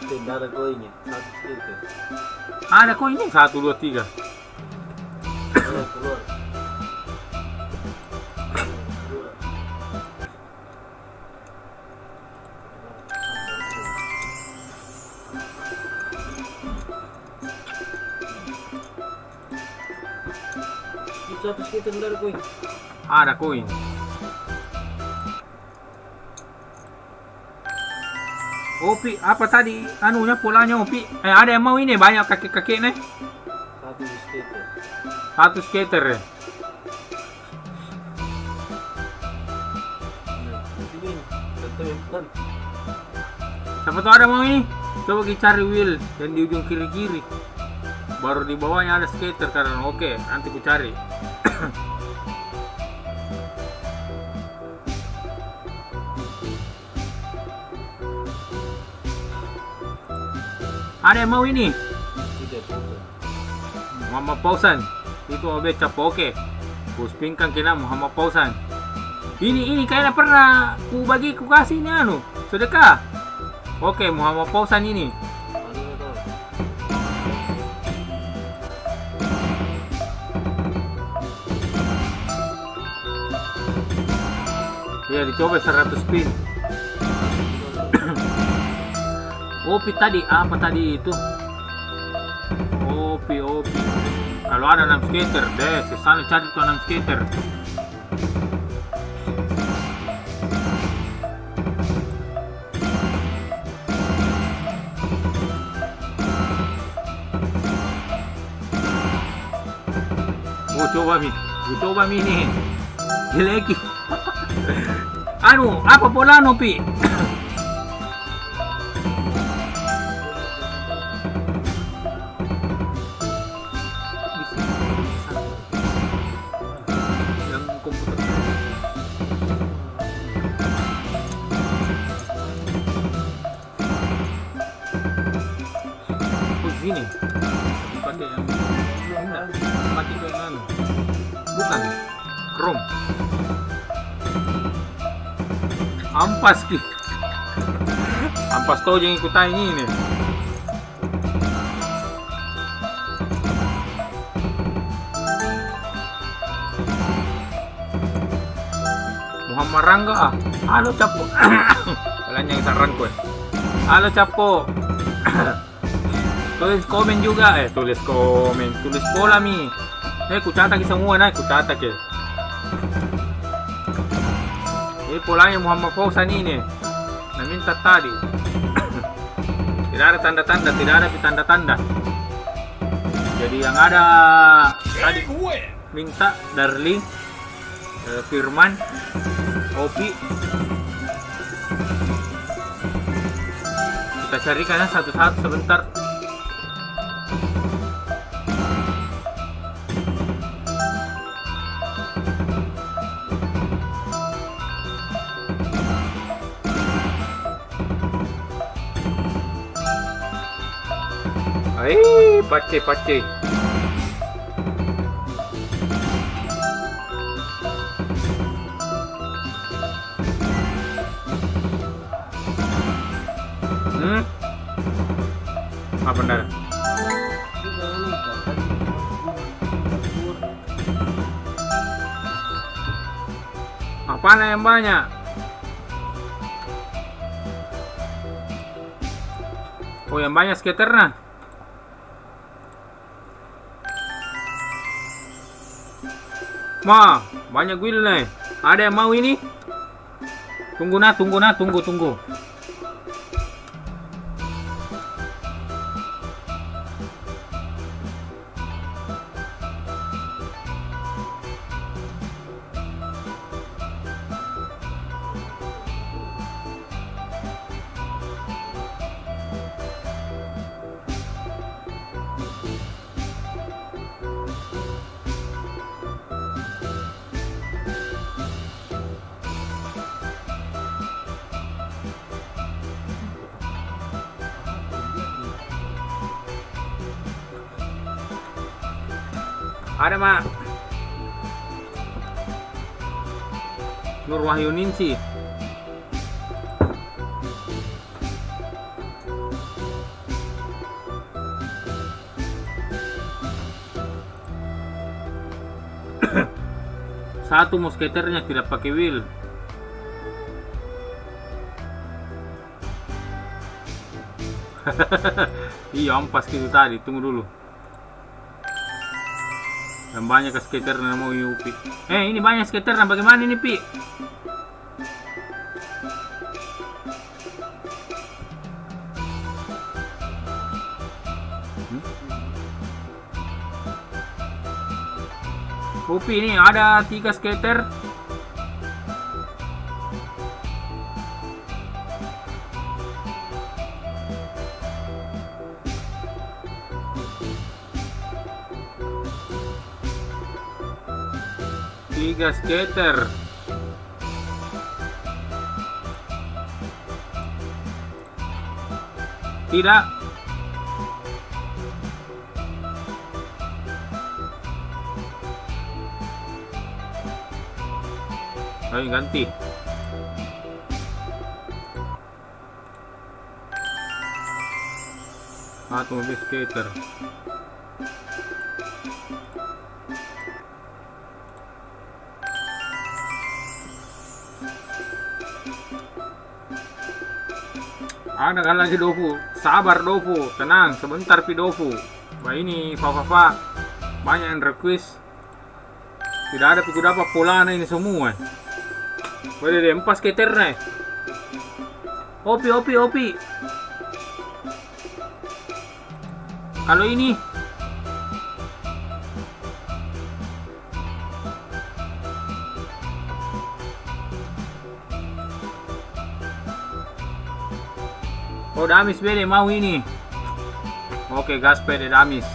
Tidak ada koinnya, satu stiker. Ada koinnya 1, 2, 3. Keluar. Satu stiker tidak ada koin. Ada koin. Opi, apa tadi? Anunya polanya Opi. Ada yang mau ini banyak kakek-kakek nih. Satu stiker. Satu skater ya. Siapa tahu ada mau ini? Coba kita cari wheel yang di ujung kiri-kiri. Baru di bawahnya ada skater karena oke, nanti ku cari. Ada yang mau ini? Muhammad Fauzan. Itu obe cap oke. Ku spinkan kena Muhammad Fauzan. Ini kayaknya pernah ku bagi ku kasih ini anu sedekah. Oke, Muhammad Fauzan ini. Ya dicoba 100 spin. Opi tadi apa tadi itu? Opi. Kalau ada 6 skater deh, sesana cari tuh 6 skater. Oh coba mi nih. Jeleki. Anu, apa pola Pi? Ini bukan deh yang enggak pakai itu yang anu. Bukan Chrome. Ampas ki. Ampas to yang ikut ini nih. Muhammad Rangga halo capo. Kalian yang saran gue. Halo capo. Tulis komen juga, tulis komen, tulis pola mi. Kucatat semua, kucatat ke. Polanya Muhammad Fausan ini. Nah minta tadi. Tidak ada tanda-tanda, tidak ada tanda-tanda. Jadi yang ada tadi minta Darling, Firman, Opi. Kita carikan satu-satu sebentar. Pace. Apa benar? Apaan yang banyak? Oh, yang banyak skaternya. Ma, banyak wheel nih. Ada yang mau ini? Tunggu. Ada mak Nur Wahyu Ningsih. Satu musketernya tidak pakai wheel. Iya ampas gitu tadi. Tunggu dulu. Dan banyak skater yang mau Upi. Ini banyak skater. Bagaimana ini Pi? Upi ini ada 3 skater. Skater. Tidak. Ayo ganti. Satu mobil skater. Ada kan lagi Dofu, sabar Dofu, tenang, sebentar Pi Dofu. Wah ini Fafafa banyak yang request. Tidak ada piku dapat polana ini semua. Boleh deh 4 skater nih. Opi. Kalau ini oh Damis bede mau ini. Oke, gas pede Damis.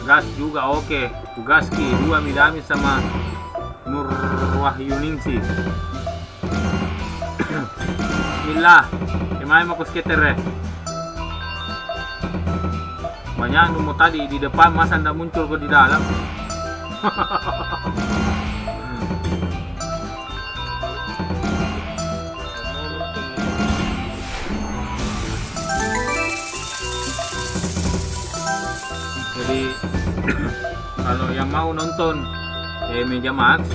Gas juga oke. Gas ki 2 mi Damis sama Nur Wahyu Ningsih. Bismillah. Kemana mau ke skater Banyak nunggu tadi di depan, masa anda muncul ke di dalam. Jadi kalau yang mau nonton Meja Max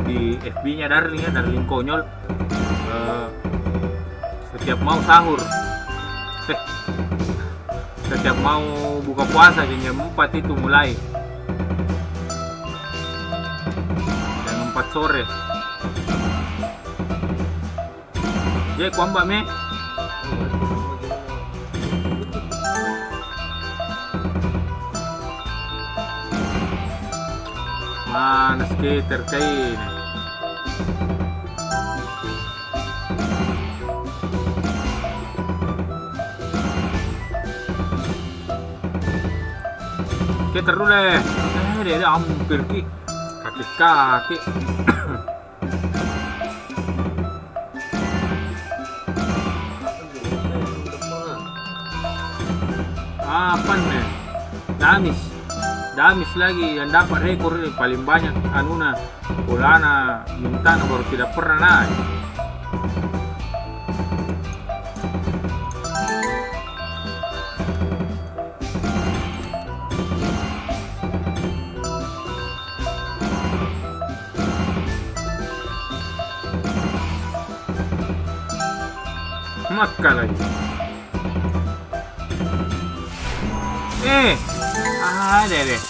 di FB-nya Darling ya, Darling Konyol, setiap mau sahur, setiap mau buka puasa jam 4 itu mulai, jam 4 sore. Jadi kuamba me mana skater kayak ini. Skater dulu deh. Dia hampir ki kaki. Apa nih? Damis lagi yang dapat rekor paling banyak anuna Polana Mintana baru tidak pernah naik. Maka lagi ada deh.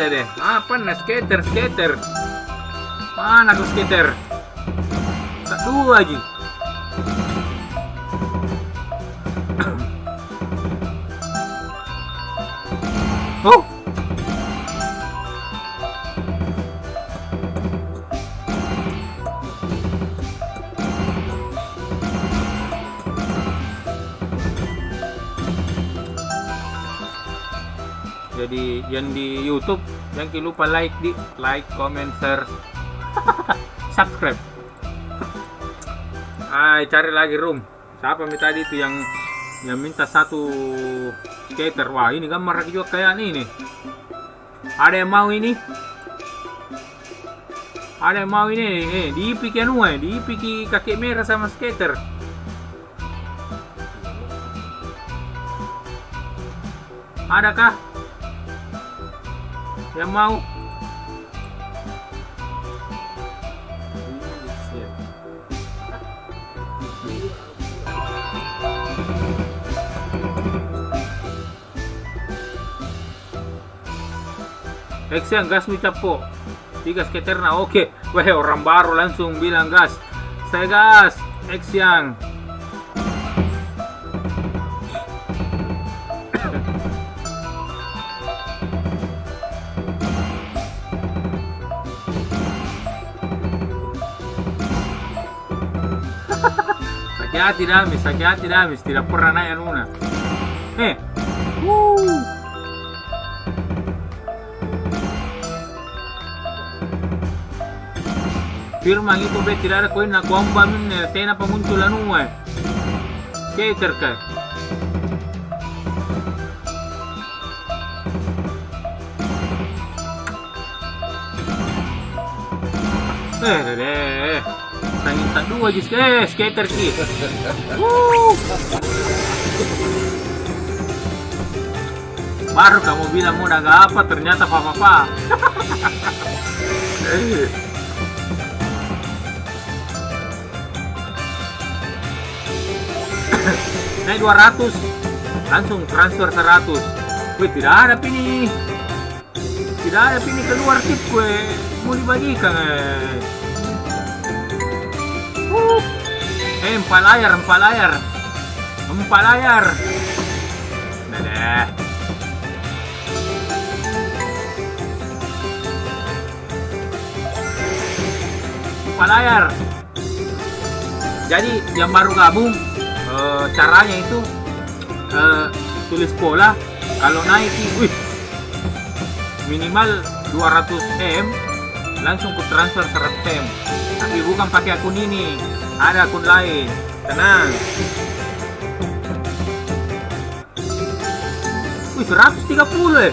Deh. Apa nih skater? Mana tuh skater? Tak dua aja. Oh. Jadi yang di YouTube jangan lupa like, comment, share, subscribe. Cari lagi room. Siapa minta tadi itu yang minta satu skater. Wah, ini gambar juga kayak ini. Ada yang mau ini? Ada yang mau ini? Diipiki diipiki kaki merah sama skater. Adakah yang mau? Exian gas mi capo. 3 skater na oke. Wah, orang baru langsung bilang gas. Saya gas. Exian. Sakit hati Damis, tidak pernah naik Luna. Firman itu tidak ada koin nak kuamba min tena pamunculan uang. Skater kah? Tangin tak dua aja skater ki. Baru kamu bilang mau naga apa, ternyata papa. Naik 200, langsung transfer 100. Wih, tidak ada pini keluar tip gue mau dibagikan. Empat layar. Nah. Empat layar. Jadi yang baru gabung, caranya itu tulis pola. Kalau naik, minimal 200 M langsung ku transfer 100M. Tapi bukan pakai akun ini, ada akun lain. Tenang. Wih, 130 ya.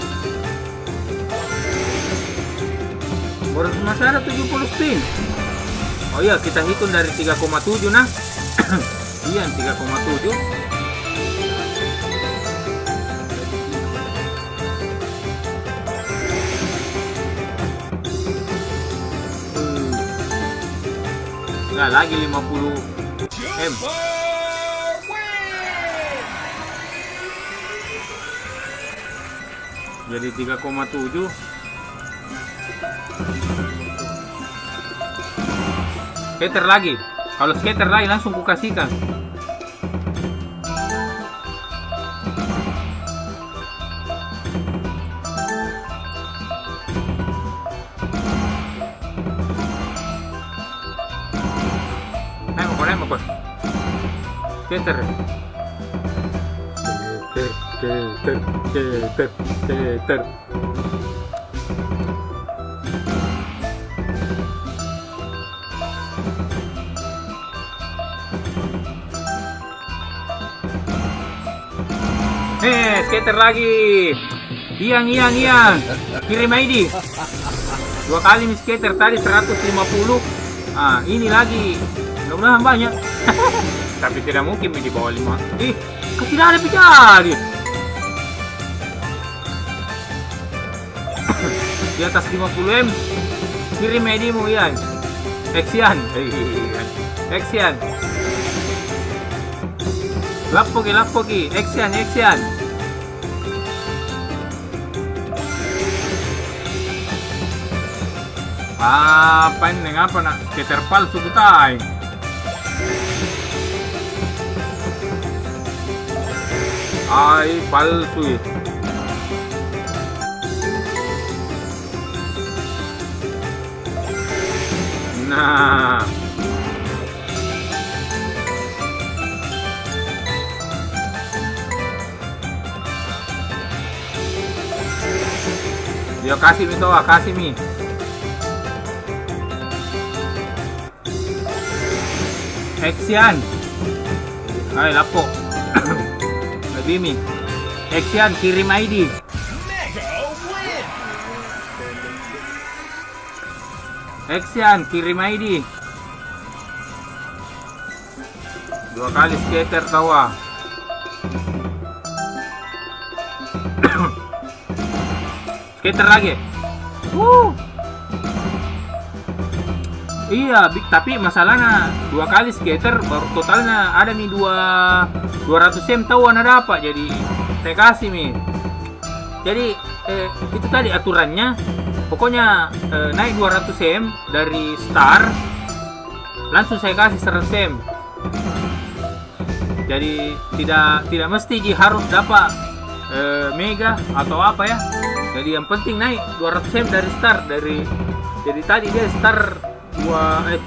Baru masih ada 70 spin. Oh iya, kita hitung dari 3,7 nah. Iya, 3,7. Enggak lagi 50M. Jadi 3,7. Skater lagi. Kalau skater lagi langsung ku kasihkan. Ayo kok. Skater. Skater. Skater lagi. Iang. Kirim ID. 2 kali nih skater tadi 150. Ah, ini lagi. Mudah-mudahan banyak. Tapi tidak mungkin di bawah 5. Tidak ada pijari. Di atas 50M. Kirim ID-mu, Ian. Action. Lapoki. Action. Apa ini? Ngapa nak skater palsu kutai? Ay, palsu. Nah. Yo kasih mi toa, kasih mi. Action. Ay, lapo. Lebih mi. Action, kirim ID. Action, kirim ID. 2 kali skater tawa. Skater lagi. Iya, tapi masalahnya 2 kali skater baru totalnya ada nih 200M tahu ada apa. Jadi saya kasih nih. Jadi itu tadi aturannya. Pokoknya naik 200M dari star langsung saya kasih 100M. Jadi tidak mesti harus dapat mega atau apa ya. Jadi yang penting naik 200M dari star jadi tadi dia star 3,7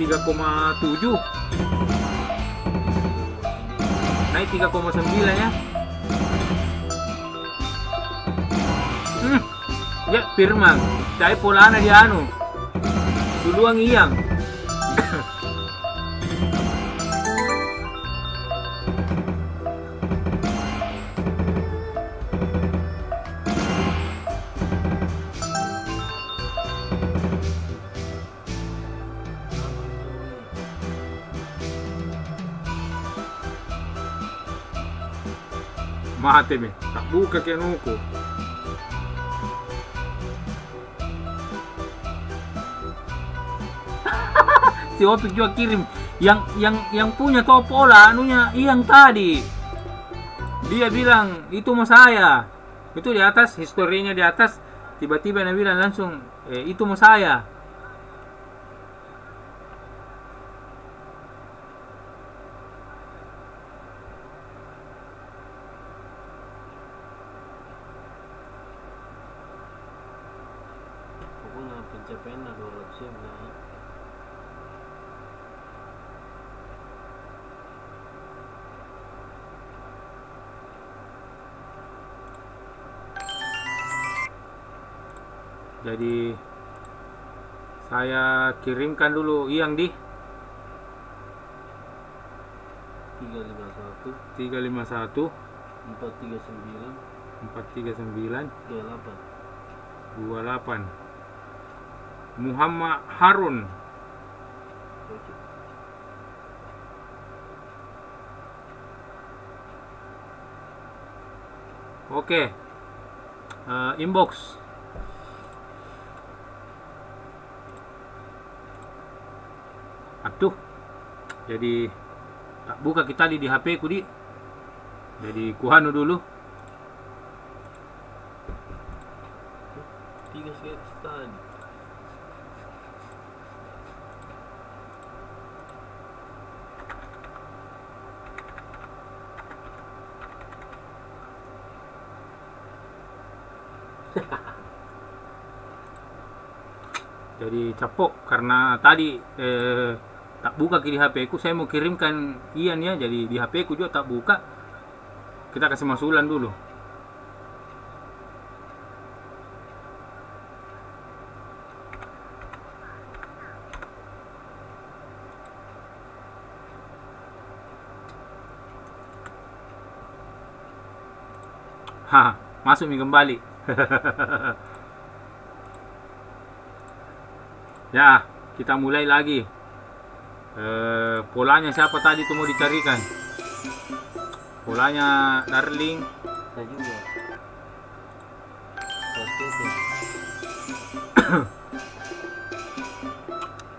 naik 3,9 ya. Ya Firman saya polana di anu duluan Iang. Mate me, tak buka kianuko. Si Opik juga kirim yang punya tau pola anunya yang tadi. Dia bilang itu mau saya. Itu di atas historinya di atas tiba-tiba dia bilang langsung itu mau saya. Pencapaian 200 naik. Jadi Saya kirimkan dulu yang di 351 351 439 439 28. 28. Muhammad Harun. Oke. Oke. Inbox. Aduh. Jadi tak buka kita di HP ku di. Jadi kuhanu dulu. 3 sketch tadi. Jadi capok karena tadi tak buka di HP ku. Saya mau kirimkan Ian ya. Jadi di HP ku juga tak buka. Kita kasih masulan dulu. Hah, masuk nih kembali. Ya, kita mulai lagi. Polanya siapa tadi tuh mau dicarikan? Polanya Darling. Saya juga. Oke.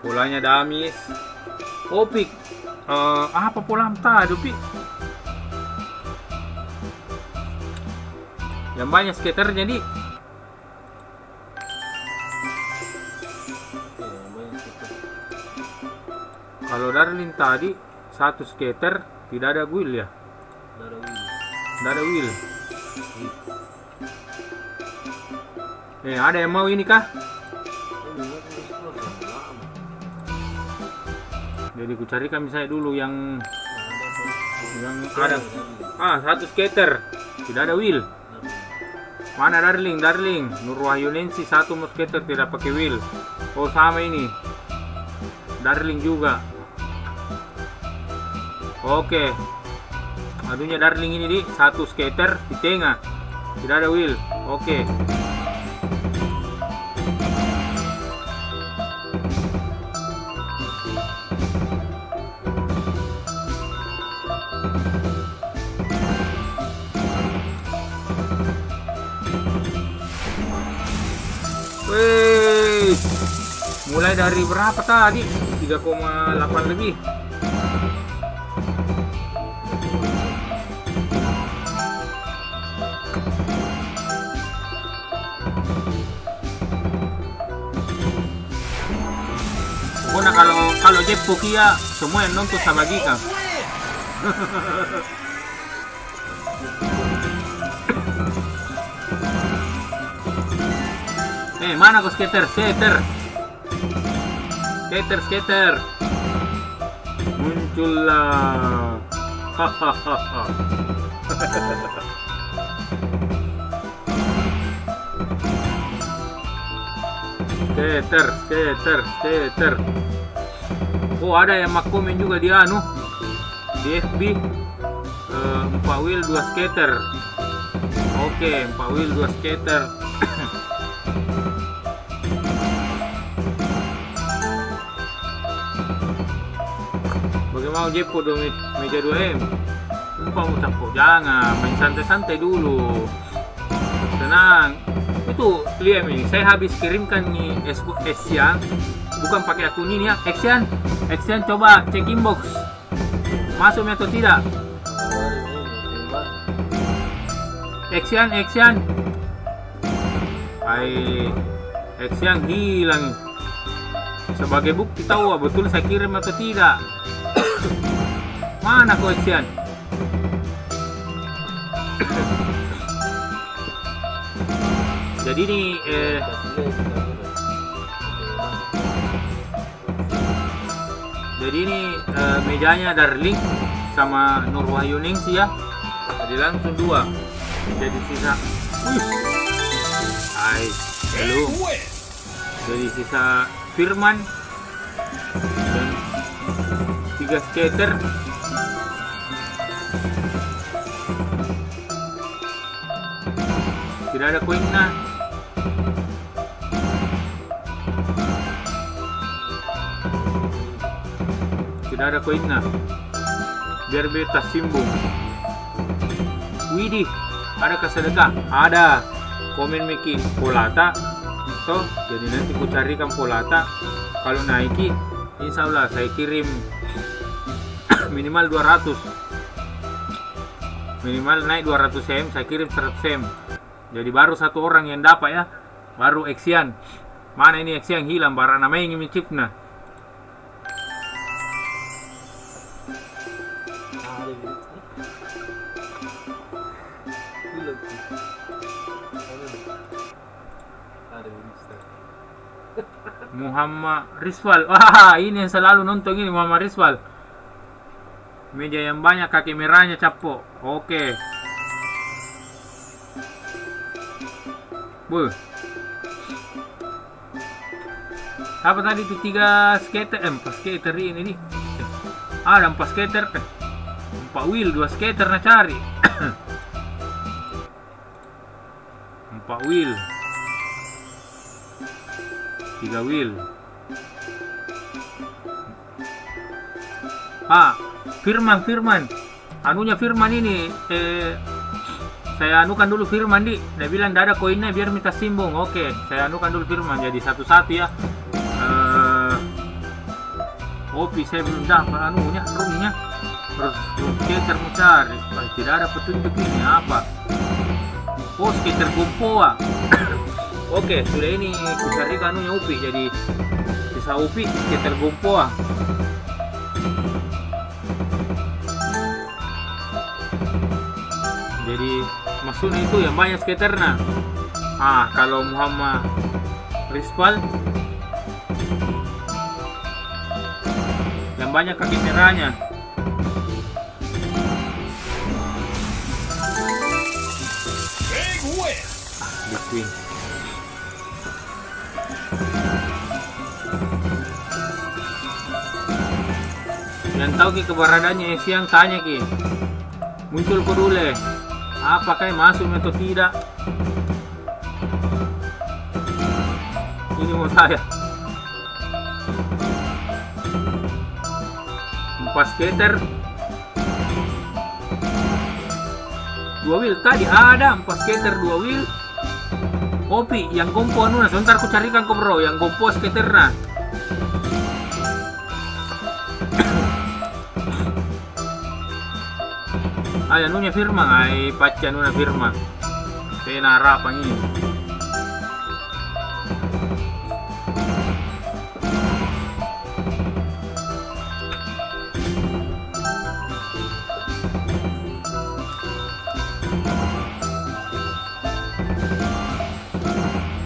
Polanya Damis. Opik. Apa pola tadi, Pi? Yang banyak skaternya di. Kalau Darling tadi satu skater tidak ada wheel ya. Tidak ada wheel. Ada yang mau ini kah? Jadi ku carikan misalnya dulu yang ada. Satu skater tidak ada wheel. Mana Darling? Nur Wahyunensi satu skater tidak pakai wheel. Oh sama ini. Darling juga. Oke. Adunya Darling ini di satu skater di tengah. Tidak ada wheel. Oke. Wih. Mulai dari berapa tadi? 3,8 lebih. Pokoknya kalau Jeppo Kia semua yang nonton sama Gika. Mana kau skater? Skater. Muncullah. Hahaha. Skater. Oh, ada yang mak komen juga di FB. 4 wheel 2 skater. Oke, 4 wheel 2 skater. Bagaimana Jeppo dong meja 2M? Lupa mau capok, jangan main santai-santai dulu. Tenang. Itu lihat nih, saya habis kirimkan nih Action, bukan pakai akun ini ya. Action coba cek inbox, masuknya atau tidak? Action, Action hilang. Sebagai bukti tahu betul saya kirim atau tidak. Mana kau Action? Jadi ini mejanya Darling sama Nur Wahyunensi ya. Jadi langsung 2. Jadi sisa. Belum. Jadi sisa Firman dan 3 skater. Tidak ada koinnya. Tidak ada koinnya. Biar beta simbung. Widih, ada kesedekah? Ada. Komen Miki Polata. So, jadi nanti ku carikan Polata. Kalau naiki, insya Allah saya kirim minimal 200. Minimal naik 200 cm, saya kirim 100 cm. Jadi baru satu orang yang dapat ya. Baru Exian. Mana ini Exian hilang? Barang namanya ingin mencipna. Muhammad Rizwal. Wah, ini yang selalu nonton ini Muhammad Rizwal. Meja yang banyak, kaki merahnya capo. Oke. Bu. Apa tadi itu 3 skater? 4 skater ini nih. Ada 4 skater. 4 wheel, 2 skater na cari. 4 wheel. 3 wheel. Firman. Anunya Firman ini saya anukan dulu Firman di. Dia bilang tidak ada koinnya biar minta simbung. Oke, saya anukan dulu Firman jadi satu-satu ya. Opi saya belum dapat anunya, roomnya. Terus skater mau cari. Tidak ada petunjuk ini apa. Oh, skater Gompoa. Oke, sudah ini ku cari anunya Upi. Jadi sisa Upi skater Gompoa. Jadi maksudnya itu yang banyak skaternya. Kalau Muhammad Rizwal yang banyak kaki merahnya. Big win. Yang tahu ki keberadaannya siang tanya ki. Muncul ko dulu. Apakah masuk atau tidak? Ini mau saya. 4 skater. 2 wheel tadi ada 4 skater 2 wheel. Opi yang Gompo anu sebentar ku carikan ko bro yang Gompo skaterna. Anunya Firman, paca anunya Firman. Saya narapang ini.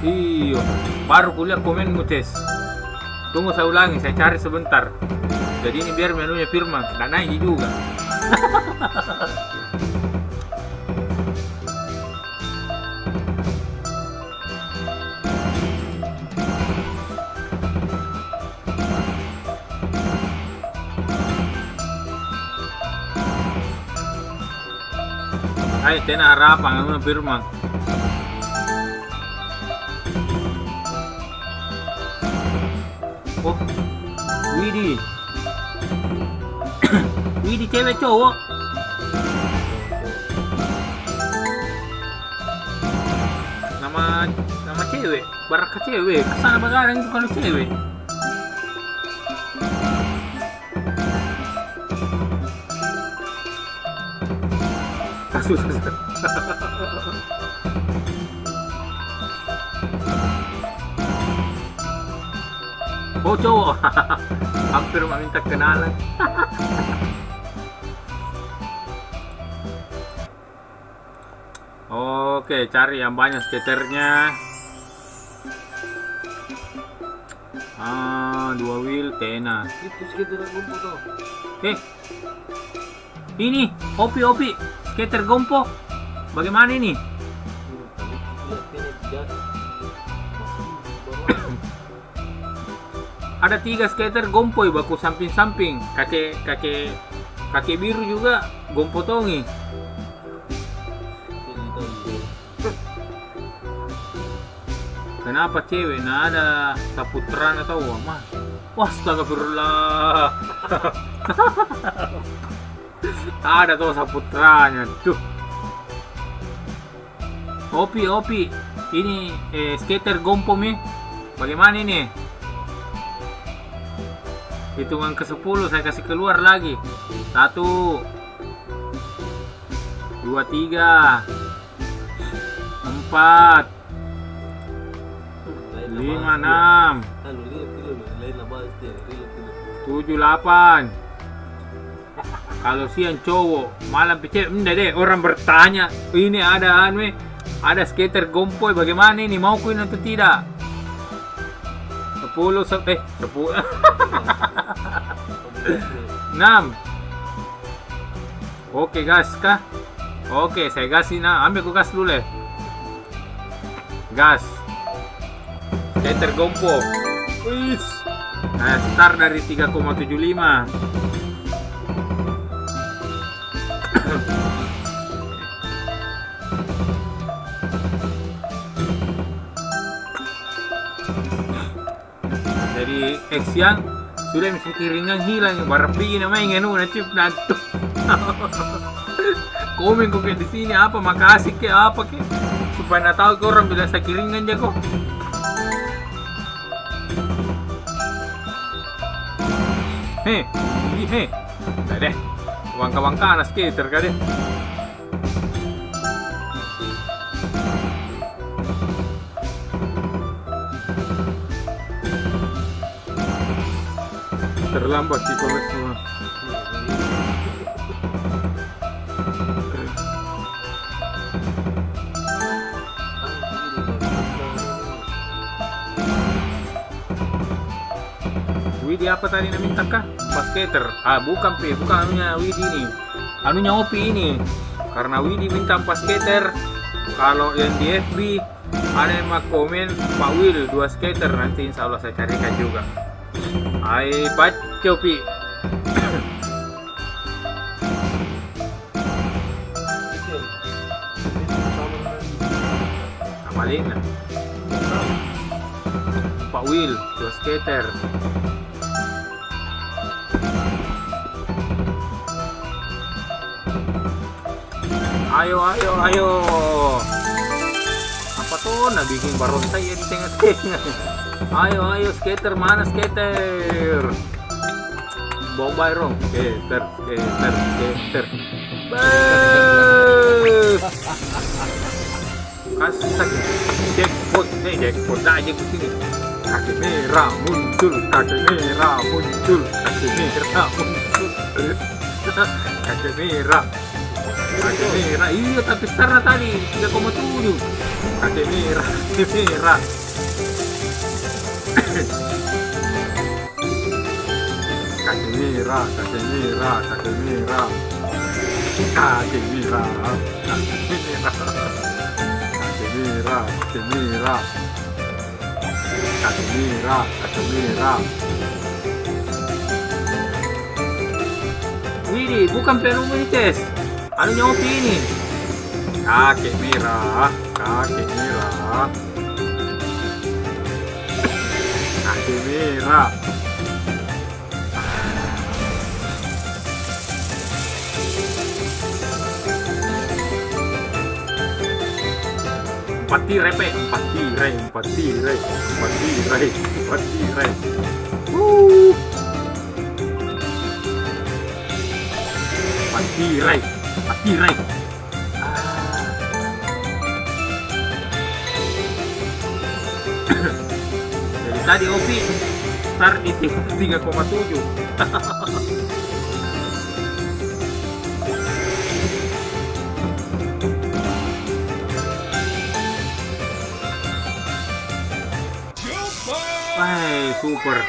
Iyo, baru kuliah komen mutes. Tunggu saya ulangi, saya cari sebentar. Jadi ini biar menunya Firman, dan naik juga. Ay, tena harapan ano Firman. Oh, Widih. Widih cewek cowok. Nama cewek, baraka cewek. Kesana bagarang itu kalau cewek. Kasus. Oh cowok. Hampir meminta kenalan. Oke, cari yang banyak skaternya. 2 wheel tena. Itu skater Gompo tuh. Ini Opi skater Gompo. Bagaimana ini? ada 3 skater gompoy baku samping-samping. Kakek biru juga gompotongi. Kenapa cewek? Nah ada saputran atau mah? Wah, astagfirullah. Ada tuh saputranya tuh. Opi. Ini skater gompo nih. Bagaimana ini? Hitungan ke 10 saya kasih keluar lagi. 1 2 3 4 5 6 7 8. Kalau siang cowok, malam cewek. Enggak deh, orang bertanya. Ini ada ada skater gompoy bagaimana ini? Mau kuin atau tidak? 10 10 6. Oke, gas kah? Oke, saya gasin. Ambil ku gas dulu. Gas. Skater gompo. Wis. Nah, start dari 3,75. Jadi siang sudah misal kiringan hilang barapi namanya ngenu nanti nanti. Komen kok di sini apa makasih ke apa ke supaya nak tahu ke orang bila saya kiringan jago. Heh, nah deh, wangka-wangka anak skater kali. Terlambat sih kalau semua. Widi apa tadi nak minta kah? Skater. Bukan anunya Widi ini. Anunya Opi ini. Karena Widi minta skater. Kalau yang di FB ada yang mau komen Pak Will 2 skater, nanti insya Allah saya carikan juga. Hai baca Opi. Amalin Pak Will 2 skater. Ayo. Apa tuh nak bikin barontai ya di tengah-tengah. Ayo skater, mana skater? Bawa bayrong. Skater. Kasih jackpot aja ke sini. Kaki merah muncul. Kaki merah. Iya tapi startnya tadi 3,7. Kaki merah. Kaki merah. Wih, bukan penumites. Anunya Opi ini. Kaki merah. Kaki merah. Empat tirai. Empat tirai. Empat tirai. Jadi tadi Opi start di 3,7. Wah, super.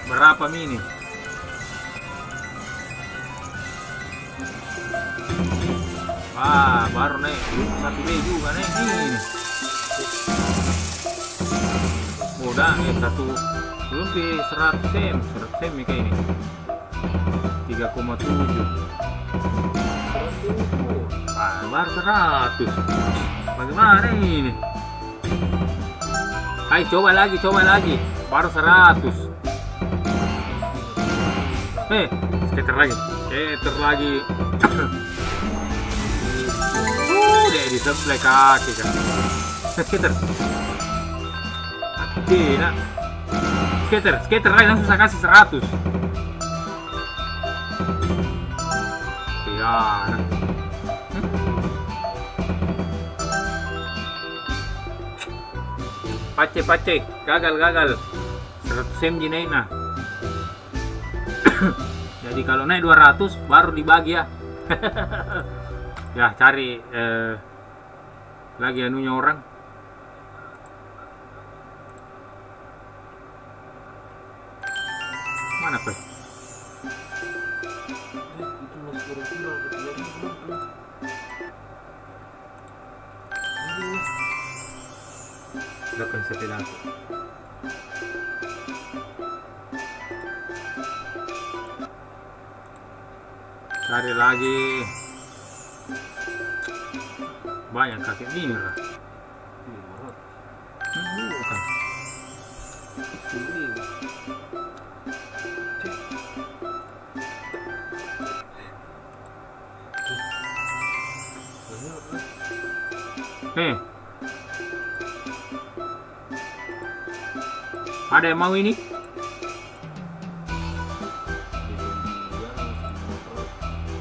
Berapa mini? Baru naik 1B juga naik ini. udah satu belum ke 100 m kayak ini 3,7. Baru 100. Bagaimana ini? Hai, coba lagi. Baru 100. Skater lagi. Deh di sebelah kaki kan. Skater. Tidak. Skater lagi langsung saya kasih 100. Ya. Pace, gagal. 100 mg naik nah. Jadi kalau naik 200 baru dibagi ya. Ya cari lagi anunya orang. Mana Pak? Itu masih kira-kira Belakang sepeda aku. Cari lagi. Banyak kaki merah. Bukan. Ada yang mau ini?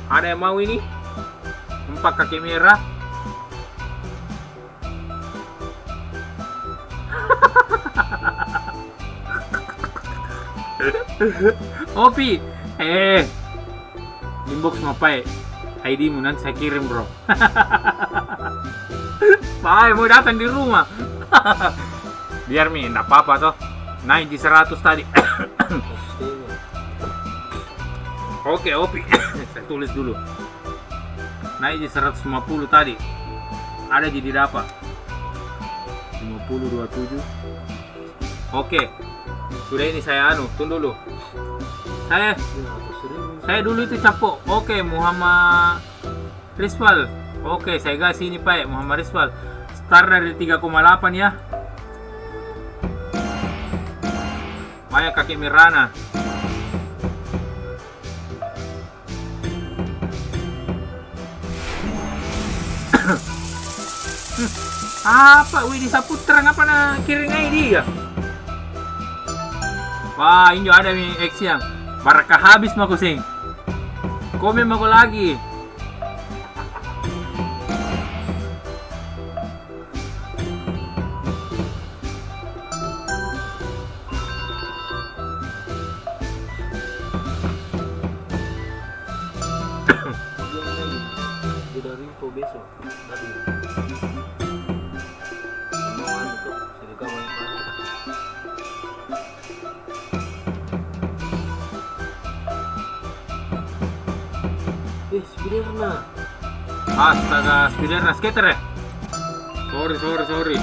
Ada yang mau ini? 4 kaki merah. Opi, inbox mapai ID mu nanti saya kirim bro. Pai mau datang di rumah. Biar mi, enggak apa-apa toh. Naik di 100 tadi. Oke, Opi. Saya tulis dulu. Naik di 150 tadi. Ada jadi dapat. 50 27. Oke. Sudah ini saya tunggu dulu. Saya dulu itu capok. Oke, Muhammad Rizwal. Oke, saya kasih ini Pak, Muhammad Rizwal. Start dari 3,8 ya. Maya kaki Mirana. Apa Widi Saputra ngapa na kiringai dia? Wah, ini ada nih X yang barakah habis mako sing. Komen mako lagi. Dari info besok tadi mau tuh sedekah Spiderna. Astaga, Spiderna skater ya? Sorry.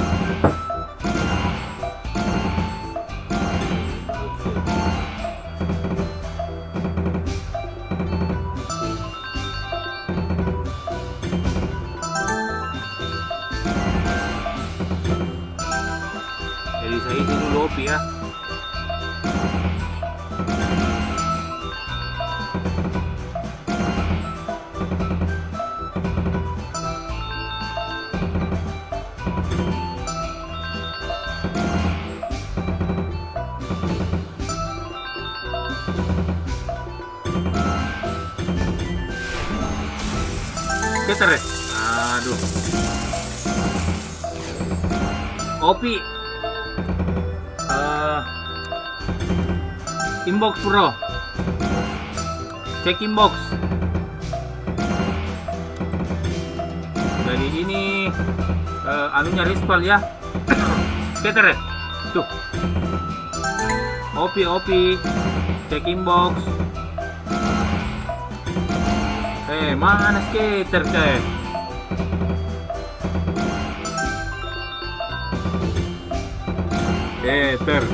Jadi saya isi dulu Opi ya. Skater ya? Aduh. Opi. Inbox bro. Cek inbox. Jadi ini anunya Rizwal ya. Skater ya? Tuh. Opi. Cek inbox. Mana skater teh? Skater.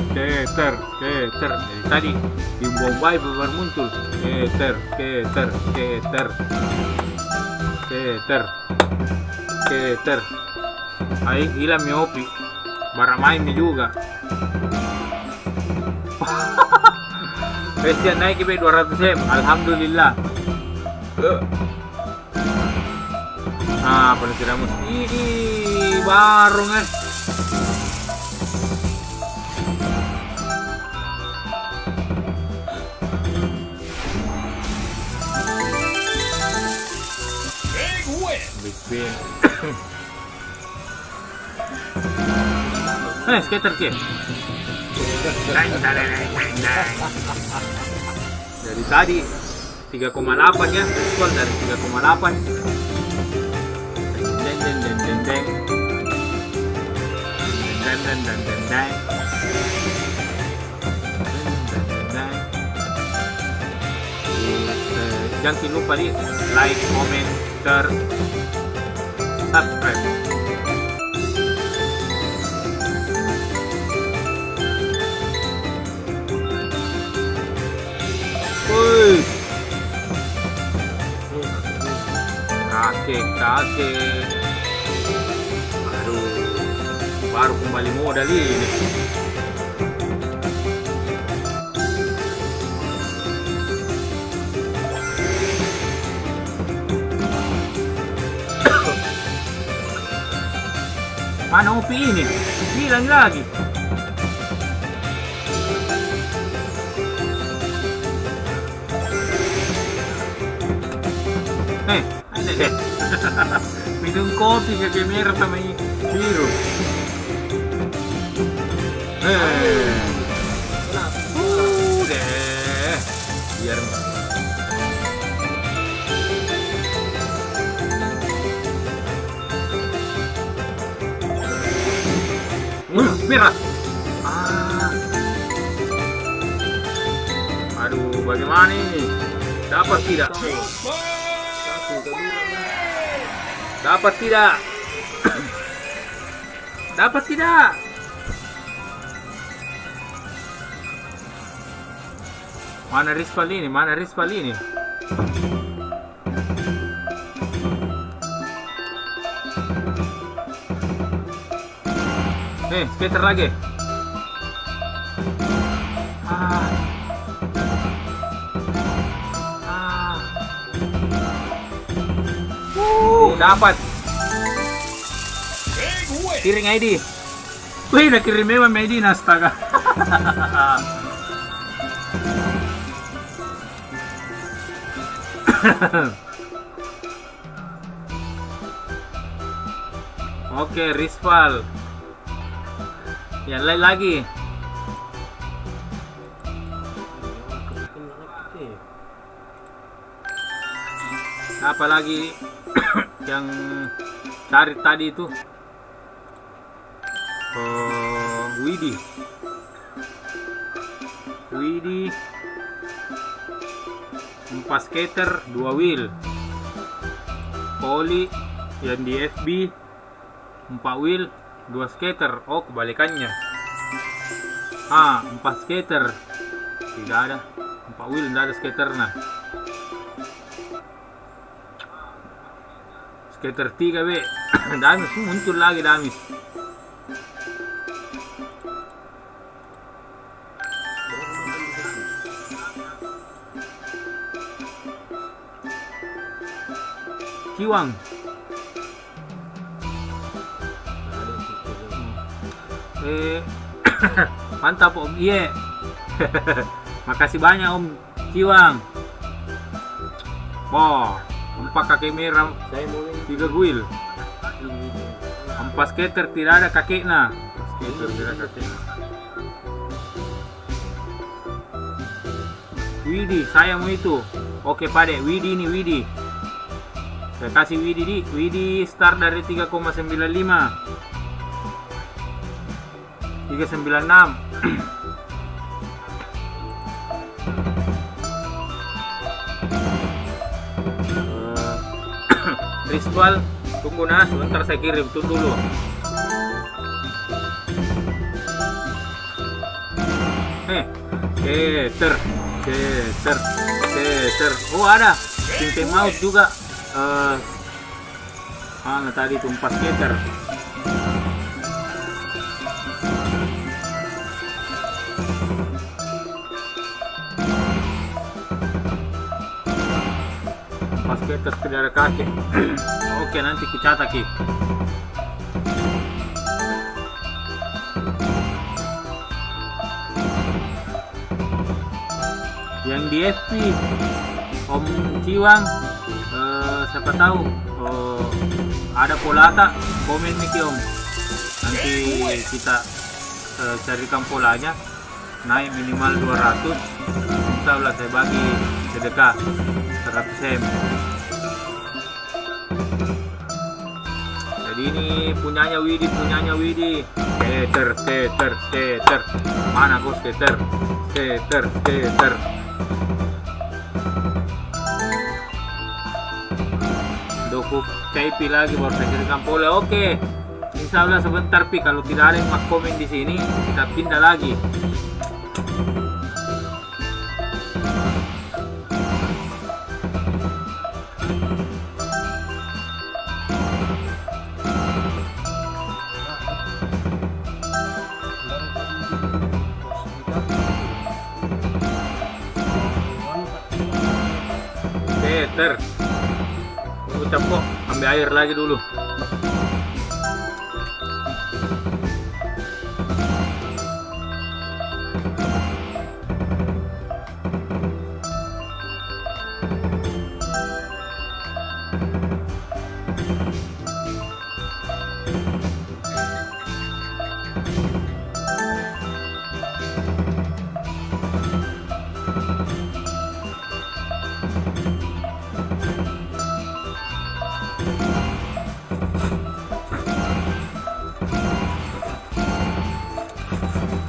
Dari tadi di Bombay baru muncul. Skater. Ay, hilang mi opi. Baramai mi juga. Christian naik ke 200 M. Alhamdulillah. Nah, tidak mesti ini baru kan. Big win. Skater ke. Dari tadi 3,8 ya, respon dari 3,8. Jangan lupa di like, comment, share, subscribe. Woi, kakek. Aduh, baru kembali modal ini. Mana OP ini? Hilang lagi. Ada deh. Minum kopi kayak merah sama biru. Deh. Biar merah. Aduh, bagaimana ini? Dapat tidak? Dapat tidak? Dapat tidak? Mana Rispal ini? Mana Rispal ini? Skater lagi. Dapat. Kiring ID. Wih, nak kirim memang ID astaga. Oke, Rispal. Yang lain lagi. Apa lagi yang cari tadi itu? Widi 4 skater 2 wheel. Poli yang di FB 4 wheel 2 skater. Oh, kebalikannya. 4 skater. Tidak ada 4 wheel, tidak ada skater. Nah, skater 3 B. Damis muncul lagi Damis. Ciwang. Mantap Om. Iya. Makasih banyak Om Ciwang. Wah, 4 kaki merah, 3 wheel. 4 skater tidak ada kakeknya. Skater tidak ada kakeknya. Widi, saya mau itu. Oke Pade, Widi nih Widi. Saya kasih Widi di. Widi start dari 3,95. 396. Rispal, tunggu sebentar saya kirim tuh dulu. Skater. Oh ada. Tim out juga. Mana tadi tuh 4 skater. Pas skater saudara kakek. Oke, nanti ku catat Ki. Yang di FB Om Ciwang, siapa tahu ada polata, komen nih Ki Om, nanti kita carikan polanya, naik minimal 200, insya Allah saya bagi sedekah 100 M. Jadi ini punyanya Widi, skater, mana kok skater. Doku KP lagi baru saya kirimkan pola. Oke, insya Allah sebentar Pi, kalau tidak ada yang komen di sini kita pindah lagi. Skater. Ucap kok, ambil air lagi dulu.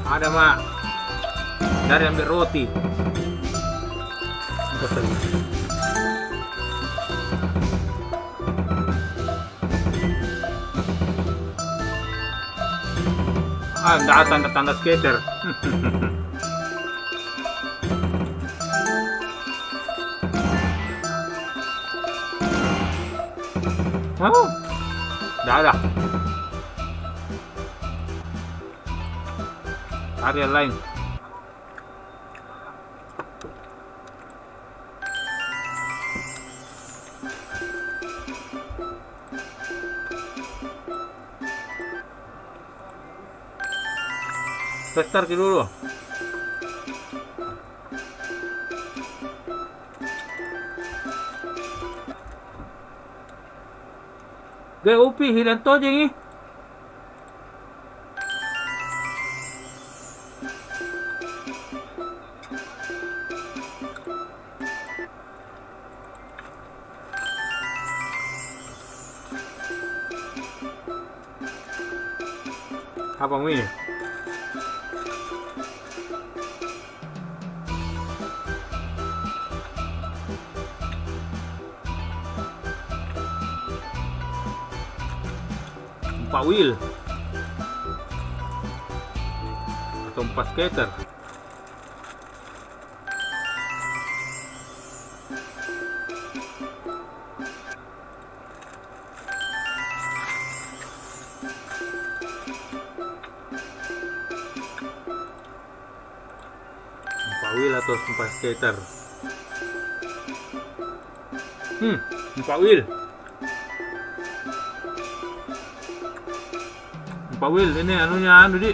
Ada mak, dari ambil roti. Enggak tanda-tanda skater. Oh, enggak ada. Area lain. Testar dulu. Gak upi hilang to jengi. Apa ini? Empat wheel atau 4 skater. Wheel atau 4 skater. 4 wheel. 4 wheel ini anunya di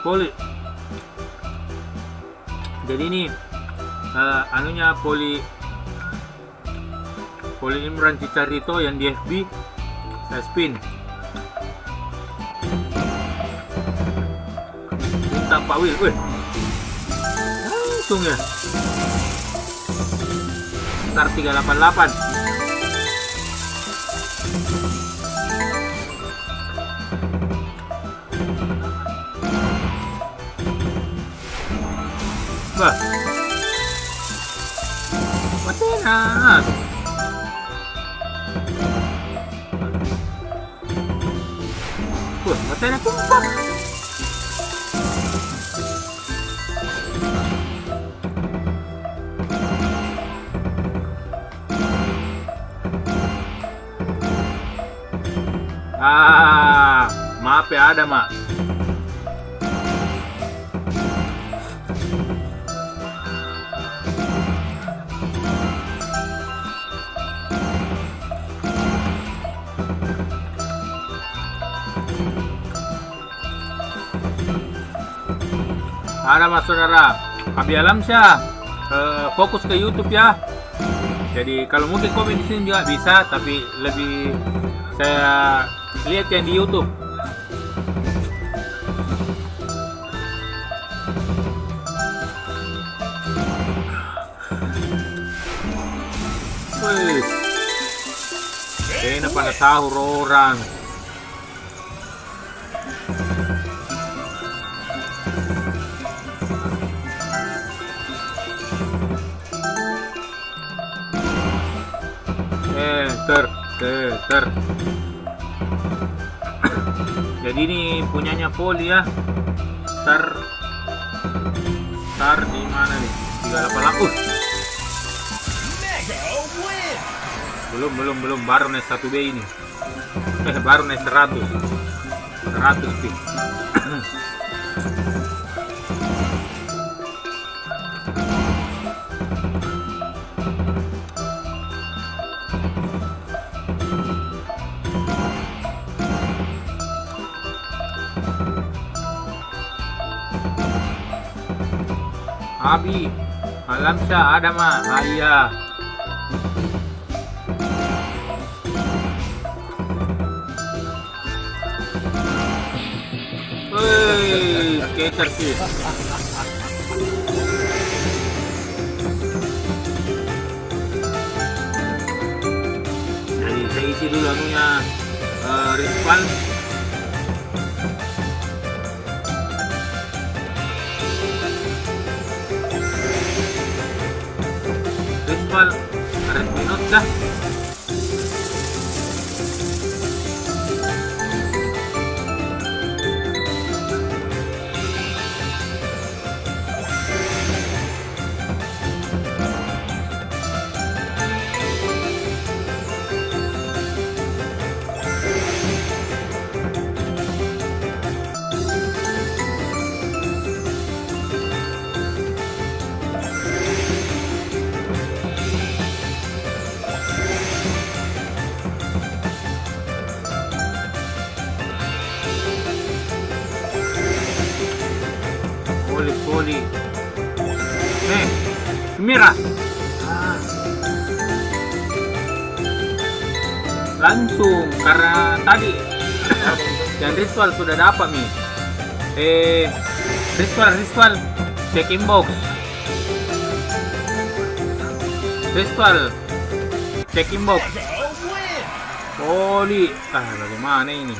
poli. Jadi ini anunya poli Imran Cicarito yang di FB saya spin. Minta 4 wheel, weh. Ya. Ntar 388. Bah. Matenas. Wah, matenas tumpak. Maaf ya ada mak. Ada mas saudara, Abi Alamsyah, fokus ke YouTube ya. Jadi kalau mungkin komen di sini juga bisa, tapi lebih saya lihat yang di YouTube. Wih, enak pada sahur orang. Ter. Jadi ini punyanya Poli ya. Star di mana nih? 388. Belum baru naik 1B ini. Baru naik 100 sih. Abi Alamsyah ada mah. Iya. Wih, skater sih. Jadi saya isi dulu anunya Rizwan. Red minut dah. Poli. Merah. Langsung karena tadi yang Rizwal sudah dapat nih. Rizwal check inbox. Rizwal check inbox. Poli. Bagaimana ini?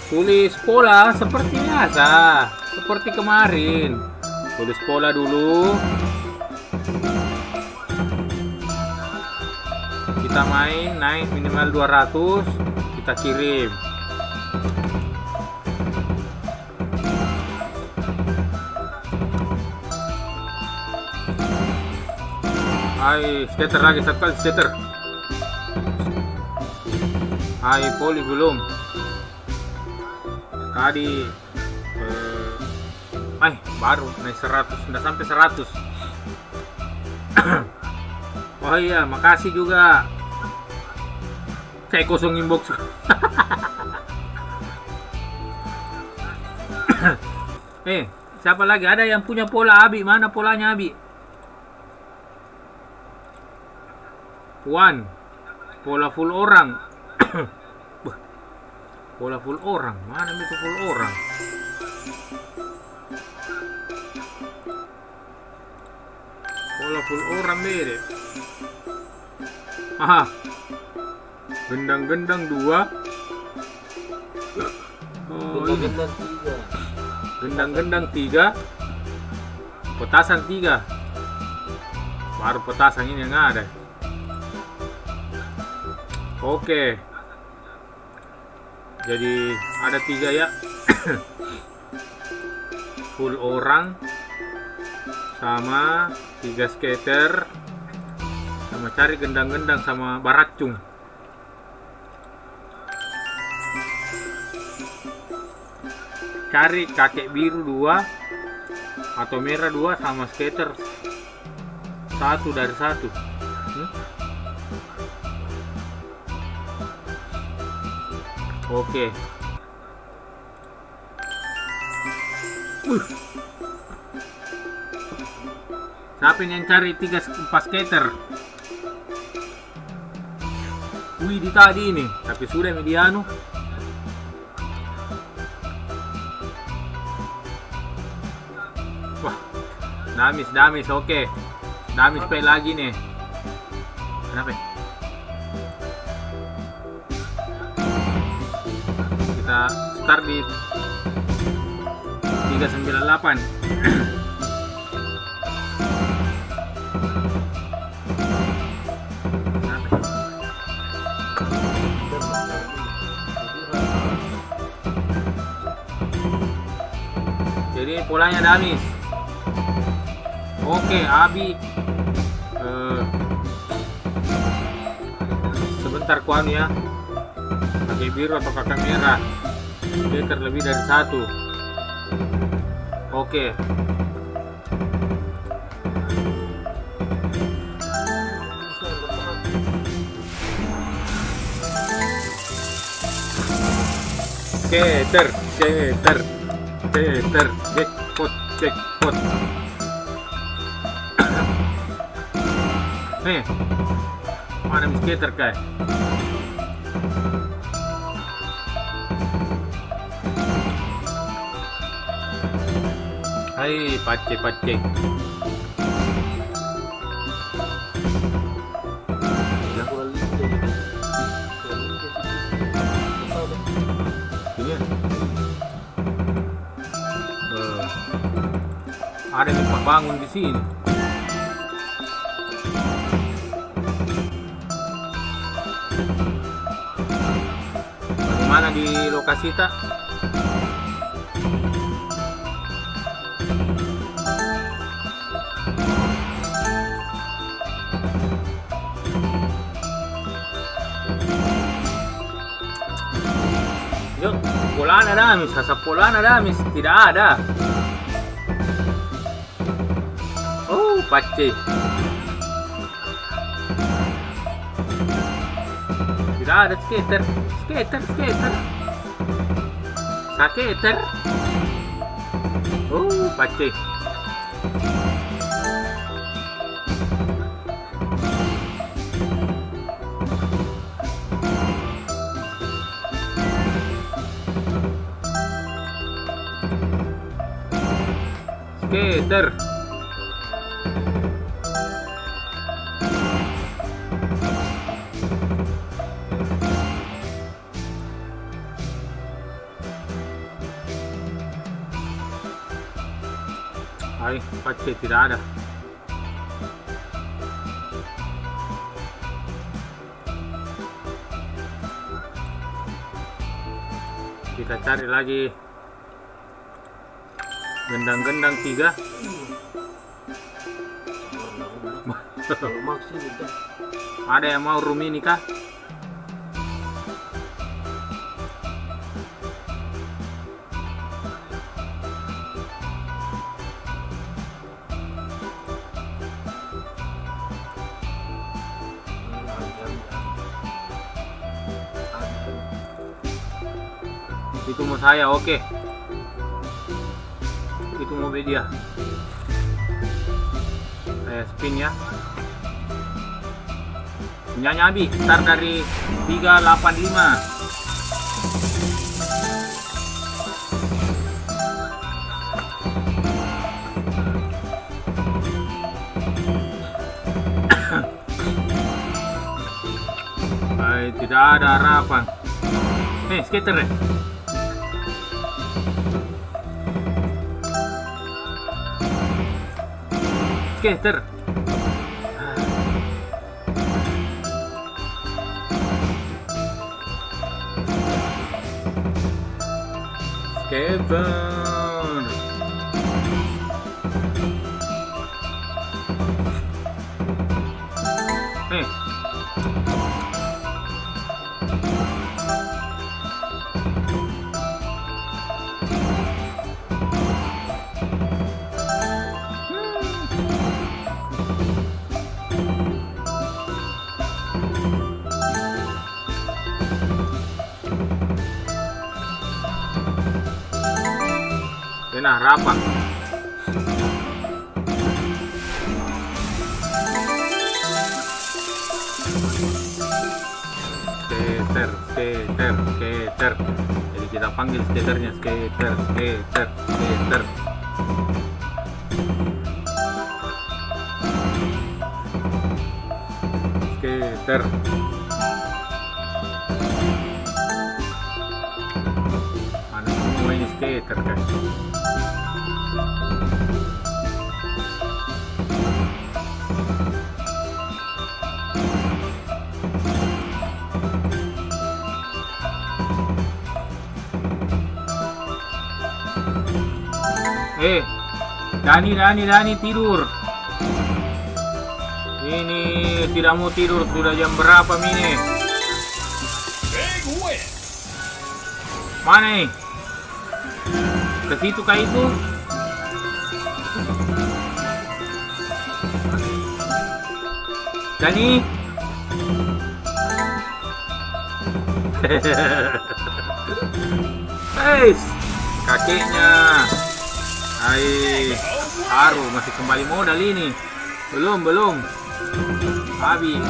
Tulis pola seperti biasa, seperti kemarin. Tulis pola dulu. Kita main naik minimal 200, kita kirim. Hai, skater lagi, satu kali skater. Hai, Poli belum. Tadi baru naik 100, sudah sampai 100. Oh iya, makasih juga. Kayak kosong inbox. Siapa lagi? Ada yang punya pola Abi? Mana polanya Abi? Pola full orang. Pola full orang, mana itu full orang? Pola full orang beda. Gendang-gendang 2. Gendang-gendang 3. Gendang-gendang 3. Petasan 3. Baru petasan ini yang ada. Oke. Jadi ada 3 ya. Full orang sama 3 skater Sama cari gendang-gendang sama baracung. Cari kakek biru 2 atau merah 2 sama skater 1 dari 1. Oke. Siapa yang cari 4 skater? Wih, di tadi ini, tapi sudah mediano. Wah, damis, oke. Damis play lagi nih. Kenapa? Kita start di 398. Jadi polanya damis. Oke, Abi. Sebentar kuan ya. Kakek biru atau kakek merah. Dia terlebih dari 1. Oke. Skater, jackpot. Mana skater kayak? Hai, pace. Iya. Ada yang bangun di sini. Bagaimana di lokasi tak? Yuk, polana damis, asap polana damis, tidak ada. Oh, pace. Tidak ada skater. Skater. Oh, pace. Skater. Hai, pace tidak ada. Kita cari lagi gendang-gendang 3. Ada yang mau Rumini kah? Itu mau saya, oke. Itu mau dia. Saya spin ya. Nyanyi Abi, start dari 385. Tidak ada harapan. Skater ya? Skater. Skater. tengah rapat. Skater, skater, skater. Jadi kita panggil skaternya, skater, skater, skater. Skater. Mana semua ini skater kan? Dani tidur. Ini tidak mau tidur, sudah jam berapa Mini? Mana nih? Ke situ kah itu? Dani? Guys, kakeknya. Hai, Haru masih kembali modal ini. Belum. Habis.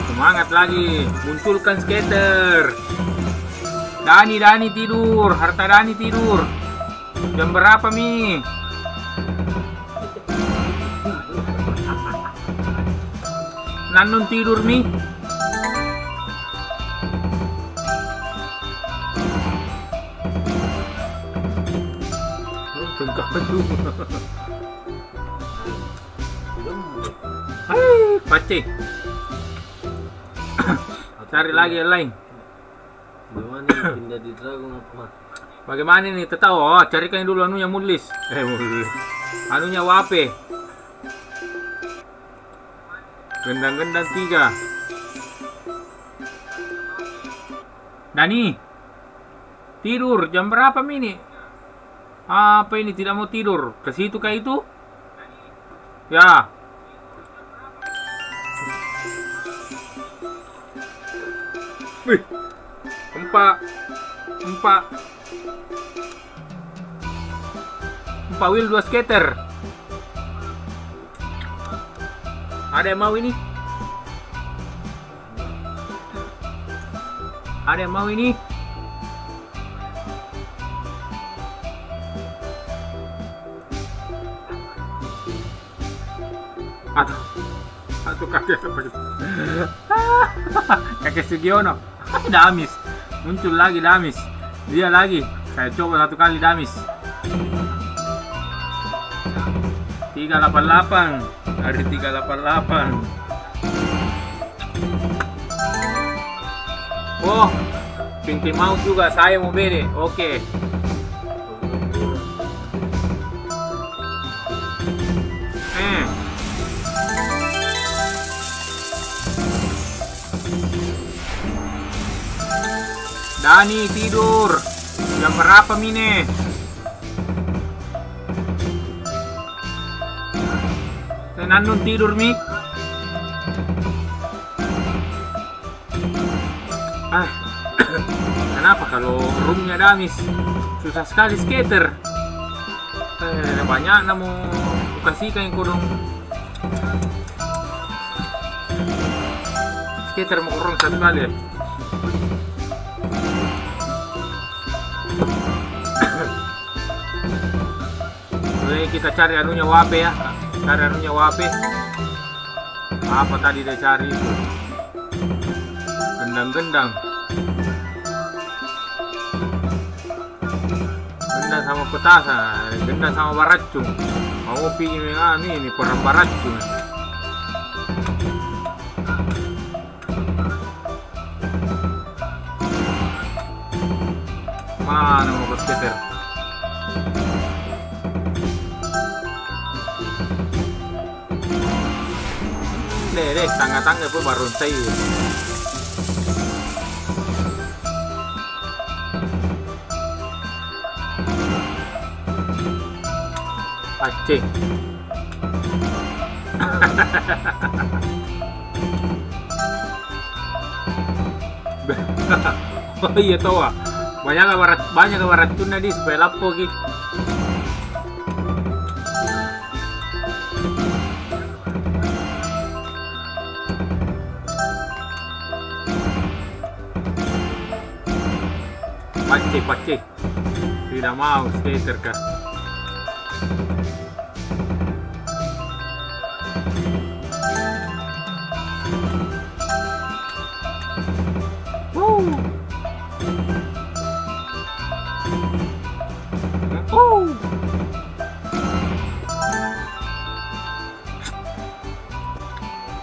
Semangat lagi, munculkan skater. Dani tidur, harta Dani tidur. Jam berapa Mi? Nanun tidur Mi. Hai, pacik. Cari lagi yang lain. Gimana nih pindah di Dragon apa? Bagaimana nih? Tahu? Oh, carikan dulu anunya Mulis. Mulis. Anunya Wape. Gendang-gendang 3. Dani. Tidur jam berapa Mini? Apa ini tidak mau tidur? Ke situ kah itu? Ya. Wih. Empat wheel 2 skater. Ada yang mau ini? Ada yang mau ini? Atau kakek apa gitu? Kakek Sugiono. Damis. Muncul lagi Damis. Dia lagi. Saya coba satu kali Damis. 388. Hari 388. Oh, Pinky Mouse juga saya mau bede. Oke. Dani tidur. Jam berapa Mine? Nanun tidur Mi. Kenapa kalau roomnya Damis susah sekali skater? Banyak namu kasihkan yang kurang skater mau kurang satu kali ya. Kita cari anunya Wape ya. Cari anunya Wape. Apa tadi dia cari itu? Gendang-gendang. Gendang sama petasan, gendang sama baracung. Mau pingin ini perang baracung. Mana mau berskater? Deh, tangga-tangga pun baru saya. Aceh. Oh iya tahu ah. banyak racunnya di supaya lapo ki. Pace. Tidak mau skater kah?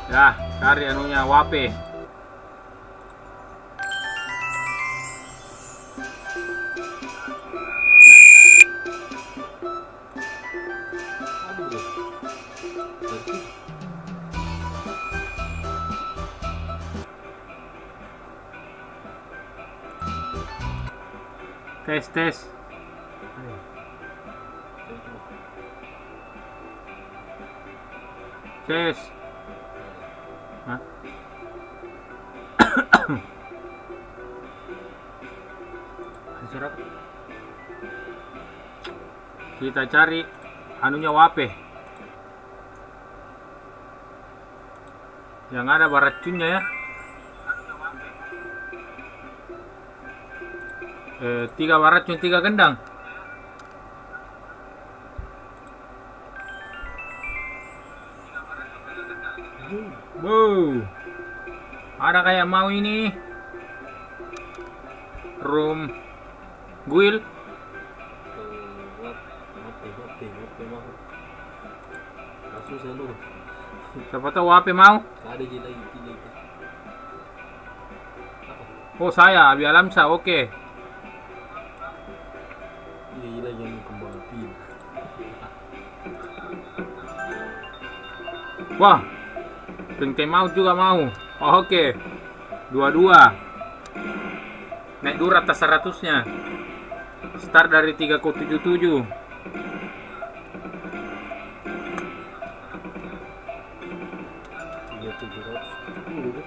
Ya, cari anunya wape. Tes. Tes. Hah? Kita cari anunya wape. Yang ada baracunnya ya. 3 baracun 3 gendang. Wow. Ada kayak mau ini room guil. Wape mau. Kasus lu. Siapa tahu wape mau? Ada je lagi tiga itu. Oh saya Abi Alamsa, oke. Iya lagi yang kembang api. Wah, Pengte mau juga mau. Oh, oke. 22. Naik dulu atas 100-nya. Start dari 3,77. Iya 710 deh.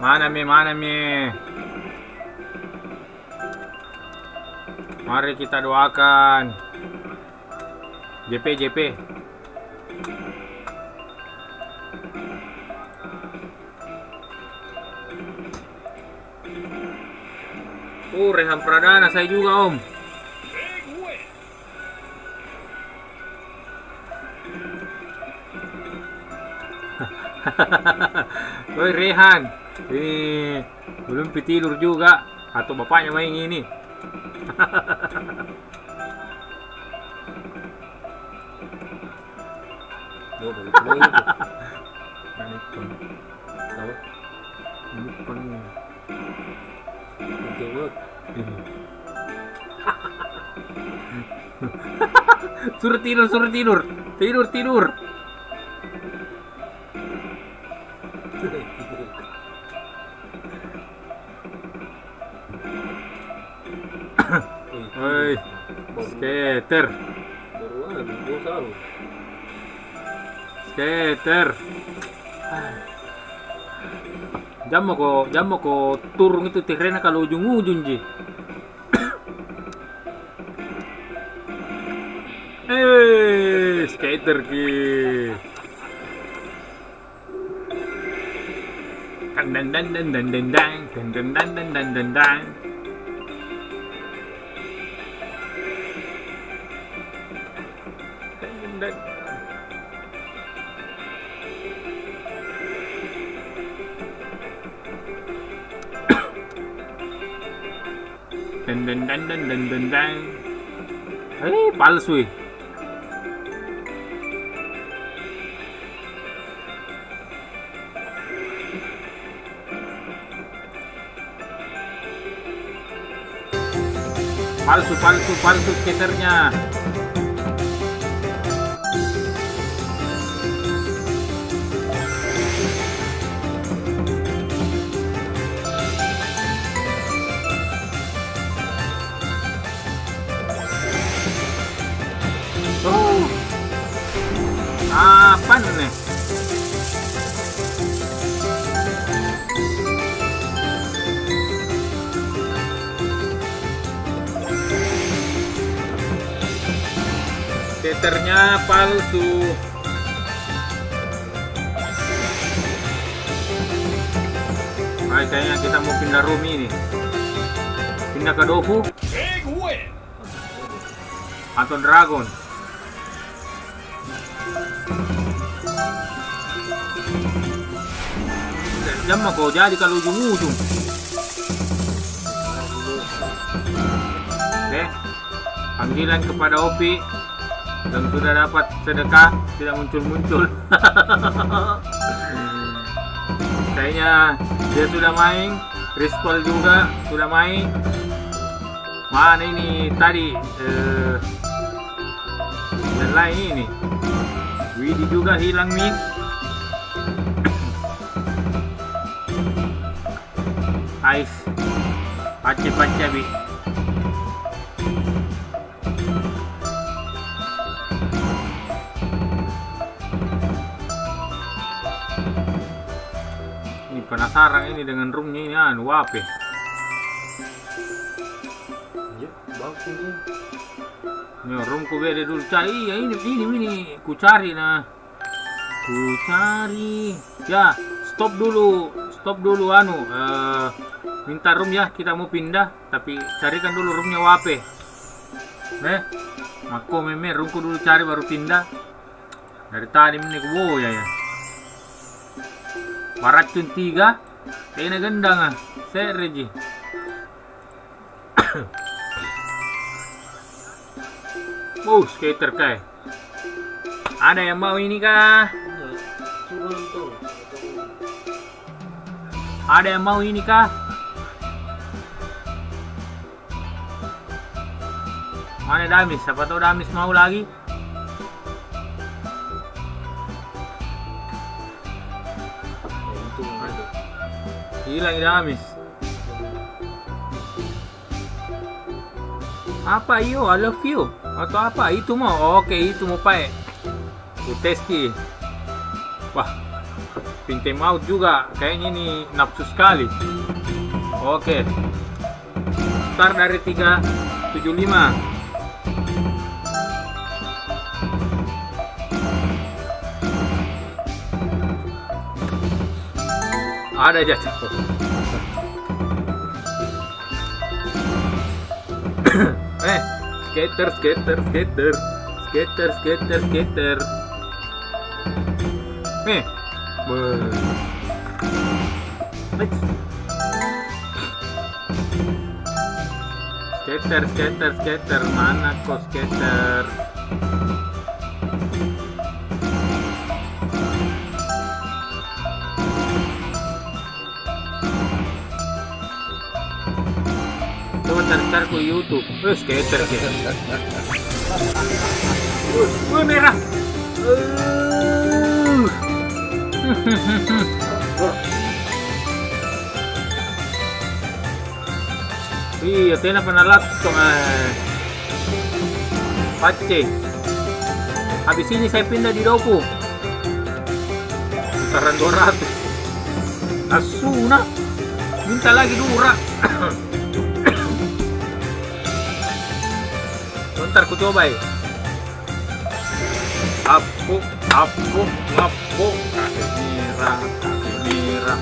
Mana me? Mari kita doakan. JP. Rehan Pradana saya juga om. Woi Rehan, ini belum tidur juga atau bapaknya main ini? Mau balik kemana itu? Lupa nih. Penting banget. Suruh tidur. Oi, skater. Baruan, bosan. Skater. Jam mo ko turun itu terena kalau ujung-ujung ji. Skater ki. Dan. Dan. Palsu. Palsu skaternya. Apa nih? Skaternya palsu. Nah, kayaknya kita mau pindah room ini. Pindah ke Dofu atau Dragon. Jam mah kau jadi kalau ujung-ujung. Oke, panggilan kepada Opi yang sudah dapat sedekah tidak muncul-muncul. Kayaknya dia sudah main. Rispol juga sudah main. Mana ini tadi dan lain ini. Widi juga hilang min. Ais pace-pace bi. Ini penasaran ini dengan roomnya ini wape. Ya, bagus ini. Ini roomku beda dulu. Cari ya ini ku cari nah. Ku cari. Ya, stop dulu minta room ya, kita mau pindah tapi carikan dulu roomnya wape. Mako meme roomku dulu cari baru pindah. Dari tadi ini ku boya ya. Baracun 3 kayaknya gendang sereji. Skater kayak ada yang mau ini kah? Turun tuh. Ada yang mau ini kah? Mana Damis? Siapa tahu Damis mau lagi? Itu ada. Hilang Damis. Apa yo? I love you. Atau apa? Itu mau? Oke, itu mau pakai. Uteski. Wah, pintai maut juga. Kayaknya ini nafsu sekali. Oke. Start dari 375. Ada jatuh. Skater. Skater, mana kok skater? Coba cari ke YouTube. Skater. Merah. Iya, tena penalat pace. Habis ini saya pindah di Doku. Putaran 200. Asuna. Minta lagi dura. Bentar ku coba ya. Apu. Kasih merah.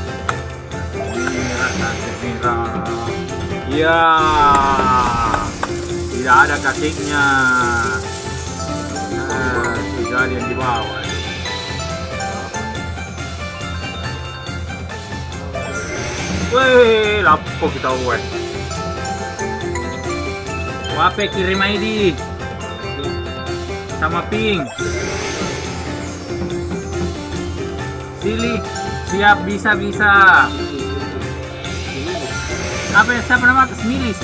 Ya, tidak ada kakinya. Tinggal yang di bawah. Wih, lapo kita uwe. Wape kirim ID sama ping. Sili, siap bisa. Apa yang siapa nama? Smili.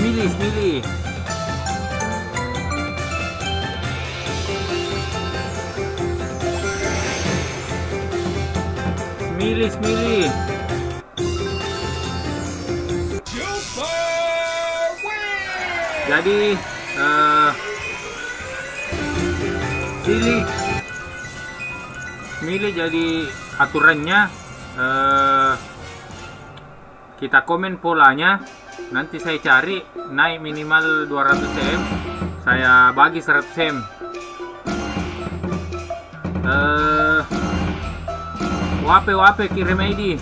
Jadi Smili jadi aturannya kita komen polanya. Nanti saya cari naik minimal 200 cm, saya bagi 100 cm. Wape kirim ID.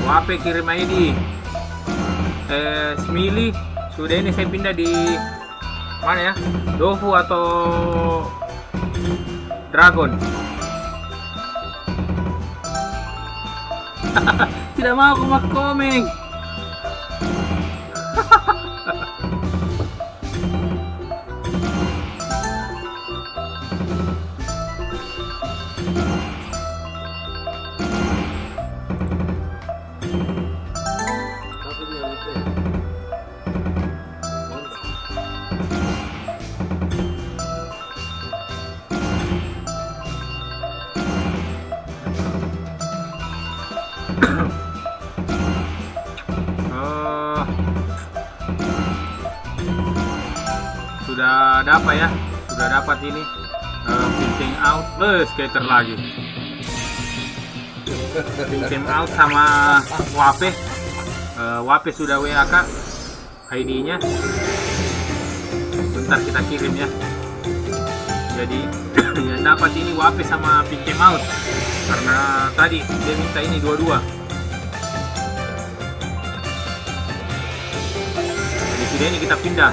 Wape kirim ID. Smiley sudah, ini saya pindah di mana ya? Dofu atau Dragon? Tidak mau komik. Tapi dia lupa ya. Sudah dapat ya, sudah dapat ini printing out, skater lagi. Printing out sama Wape. Wape sudah WA Kak, ID-nya. Bentar kita kirim ya. Jadi yang dapat ini Wape sama printing out, karena tadi dia minta ini dua-dua. Jadi sudah, ini kita pindah.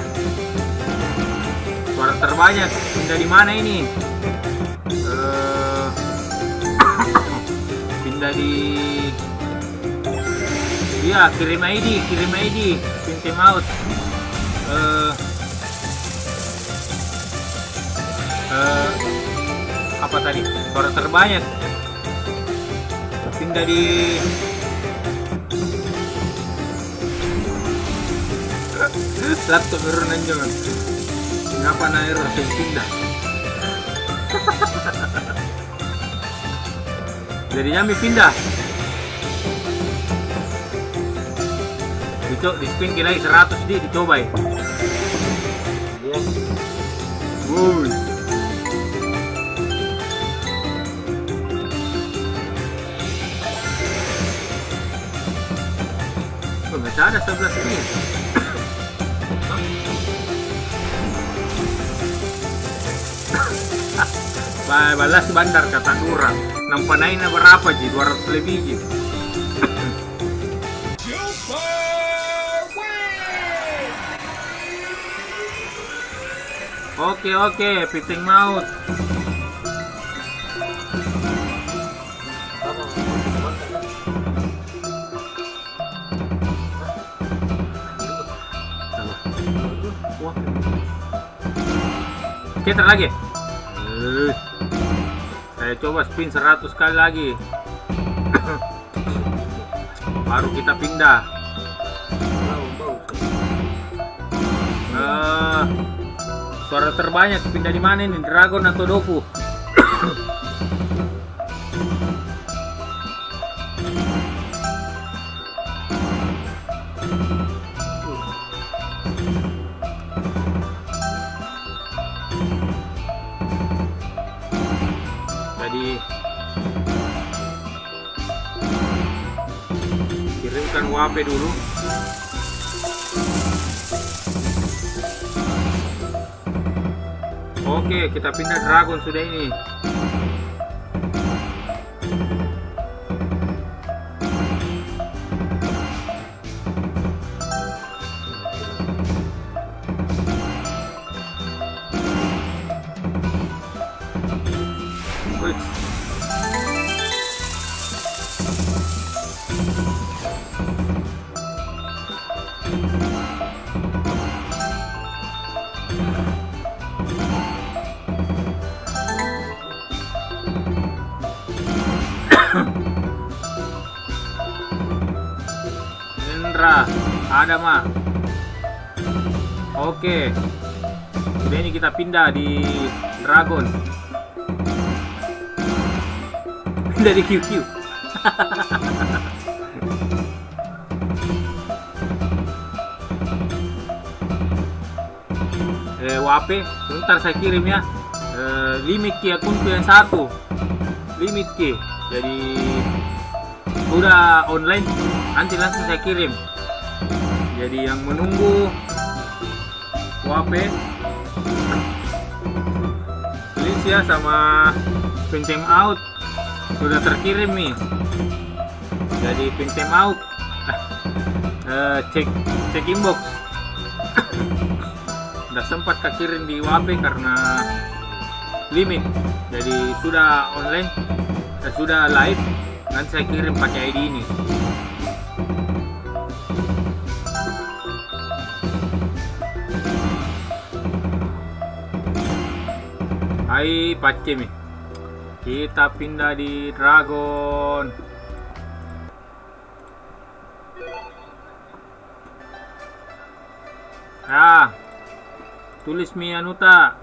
Suara terbanyak pindah di mana ini? Pindah di, iya, kirim ID pintim out. Apa tadi? Suara terbanyak pindah di laptop berunan jangan. Kenapa na error saya pindah? Jadinya mi pindah. Di spin lagi 100 dicoba ya. Dia Wuih. Masih ada 11 ini. Balas bandar kata orang. Nampanainnya berapa ji? 200 lebih ji. Oke, pitting maut. apa? Wah. Kita lagi. Saya coba spin 100 kali lagi. Baru kita pindah. Suara terbanyak pindah di mana ini? Dragon atau Dofu? Jadi kirimkan WP dulu. Oke, kita pindah Dragon sudah ini. Wih. Indra, ada mah. Oke. Sudah ini kita pindah di Dragon. Pindah di QQ. WP. Sebentar saya kirim ya. Limit ki akunku yang satu. Limit ki. Jadi sudah online, nanti langsung saya kirim. Jadi yang menunggu WP, please ya, sama Pintem Out sudah terkirim nih. Jadi Pintem Out, cek inbox. Udah sempat kirim di WP karena limit. Jadi sudah online, sudah live. Nanti saya kirim pakai ID ini. Hai Pacemi, kita pindah di Dragon. Tulis mi anuta.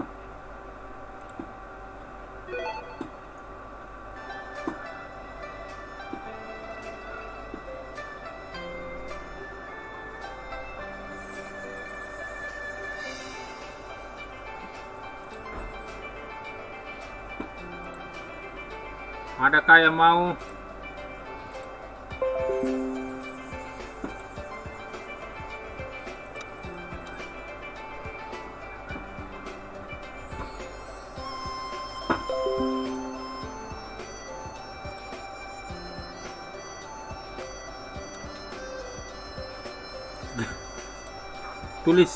Adakah yang mau? Tulis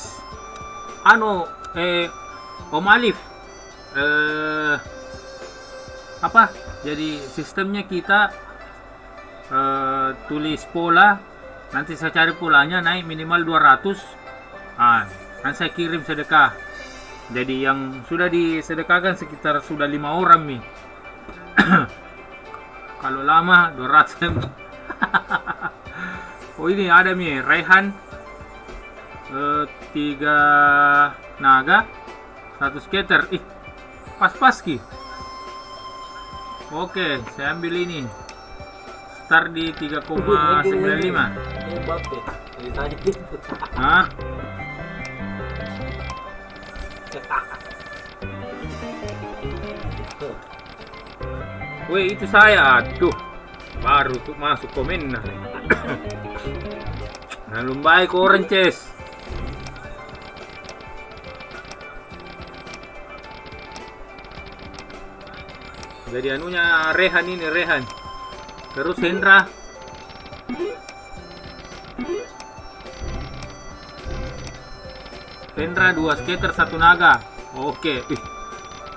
Om Alif, apa? Jadi sistemnya kita tulis pola, nanti saya cari polanya naik minimal 200. Nanti saya kirim sedekah. Jadi yang sudah disedekahkan sekitar sudah 5 orang nih. Kalau lama 200. Oh ini ada nih Rehan, 3 naga, 1 skater. Pas ki. Oke, saya ambil ini. Start di 3,95. Hah? Weh, itu saya. Aduh, baru tuh masuk komen. Nah, lumbai ke Oranges. Jadi anunya Rehan ini, Rehan. Terus Hendra. Hendra 2 skater 1 naga. Oke.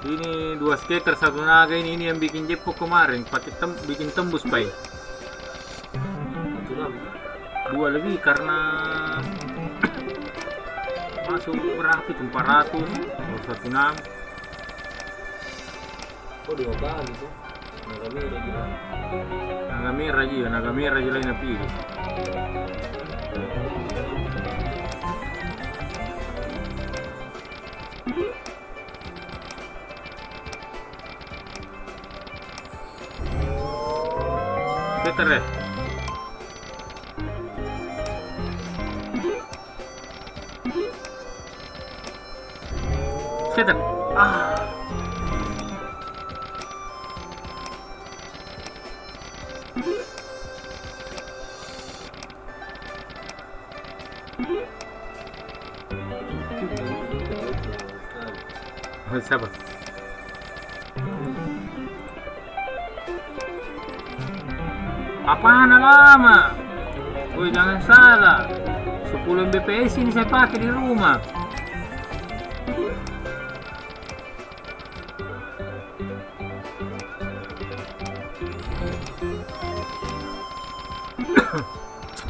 Ini 2 skater 1 naga ini yang bikin jepok kemarin. Pakai bikin tembus, Pak. 2 lebih karena masuk berapa itu? 400 atau 16. Oh, 2 bahan itu. Naga merah juga. Naga merah juga yang pilih. Skater ya? Skater. Siapa? Apaan lama? Woi, jangan salah. 10 Mbps ini saya pakai di rumah.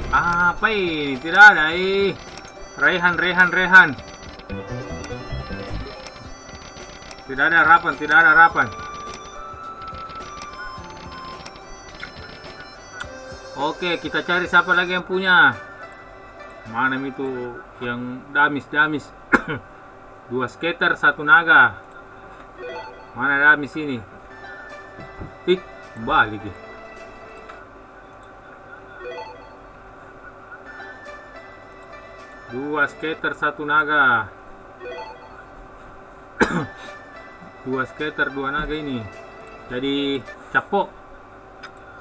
Apa ini? Tidak ada. Rehan. Tidak ada harapan. Oke, kita cari siapa lagi yang punya. Mana itu yang damis. 2 skater 1 naga. Mana damis ini? Kembali gitu. Dua skater 1 naga. 2 skater 2 naga ini. Jadi capok,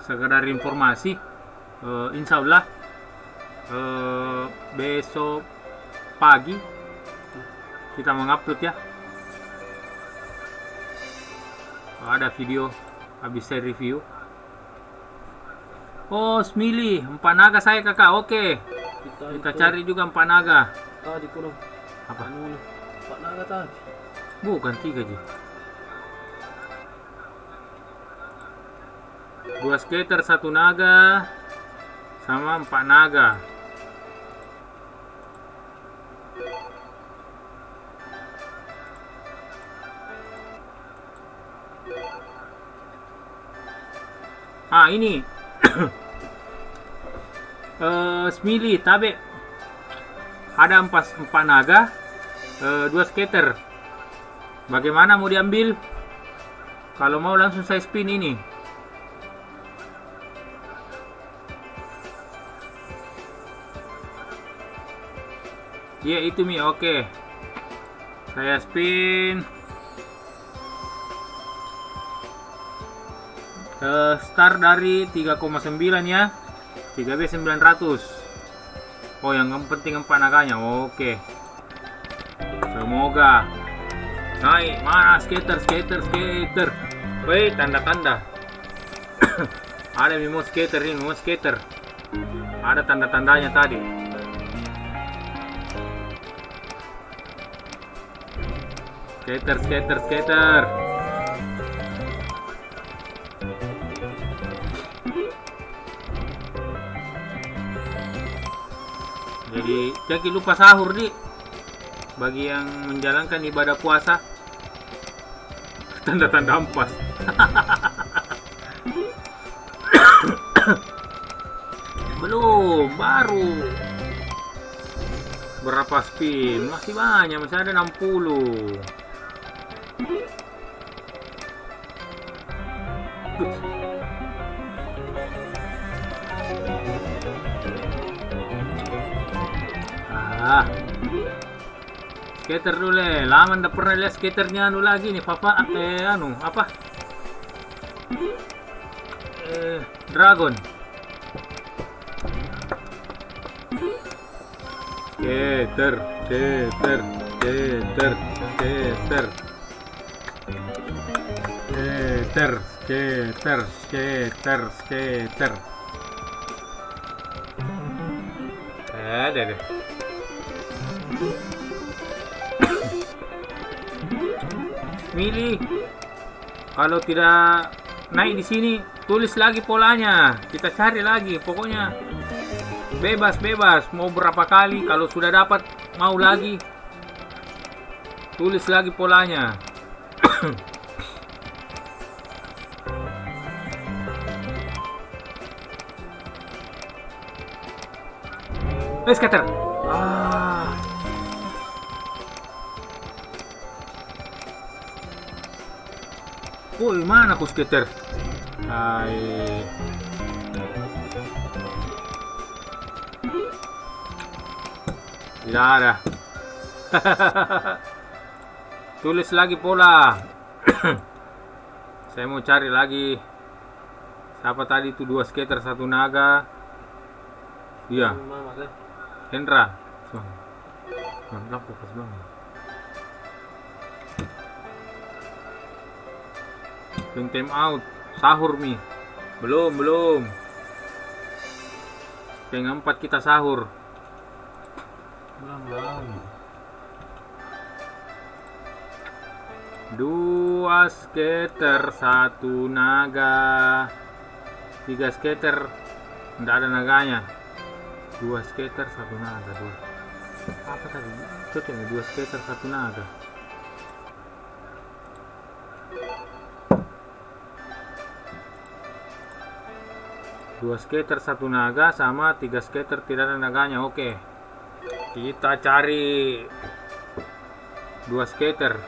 sekedar informasi. Insya Allah besok pagi kita mengupload ya. Ada video habis saya review. Oh, Smili, 4 naga saya kakak. Oke. Kita cari juga 4 naga. Tadi kuno. Apa? 4 naga tadi. Bukan 3 Ji. 2 skater 1 naga sama 4 naga. Ini Smili tabe ada 4 naga, 2 skater. Bagaimana mau diambil? Kalau mau langsung saya spin ini. Ya itu Mi, oke. Saya spin. Start dari 3,9 ya. 3B 900. Oh, yang penting 4 naganya. Oke. Semoga naik. Mana skater. Wait, tanda-tanda. Ada Mimo skater ini, Mimo skater. Ada tanda-tandanya tadi. Skater. Jadi jangan lupa sahur nih bagi yang menjalankan ibadah puasa. Tanda-tanda ampas. Belum, baru. Berapa spin? Masih banyak, masih ada 60. Skater dulu lama ndak pernah lihat skaternya lagi nih papa apa dragon skater ada deh. Milih. Kalau tidak naik di sini, tulis lagi polanya. Kita cari lagi. Pokoknya bebas. Mau berapa kali? Kalau sudah dapat, mau lagi. Tulis lagi polanya. Skater. Woi, mana aku skater? Tidak ada. Tulis lagi pola. Saya mau cari lagi. Siapa tadi itu 2 skater 1 naga? Iya. Hendra. Mantap fokus banget. Time out. Sahur Mi. Belum. Setengah 4 kita sahur. Belum. 2 skater 1 naga. 3 skater tidak ada naganya. 2 skater 1 naga. Apa tadi? Itu 2 skater 1 naga. Dua skater 1 naga sama 3 skater tidak ada naganya. Oke. Kita cari 2 skater.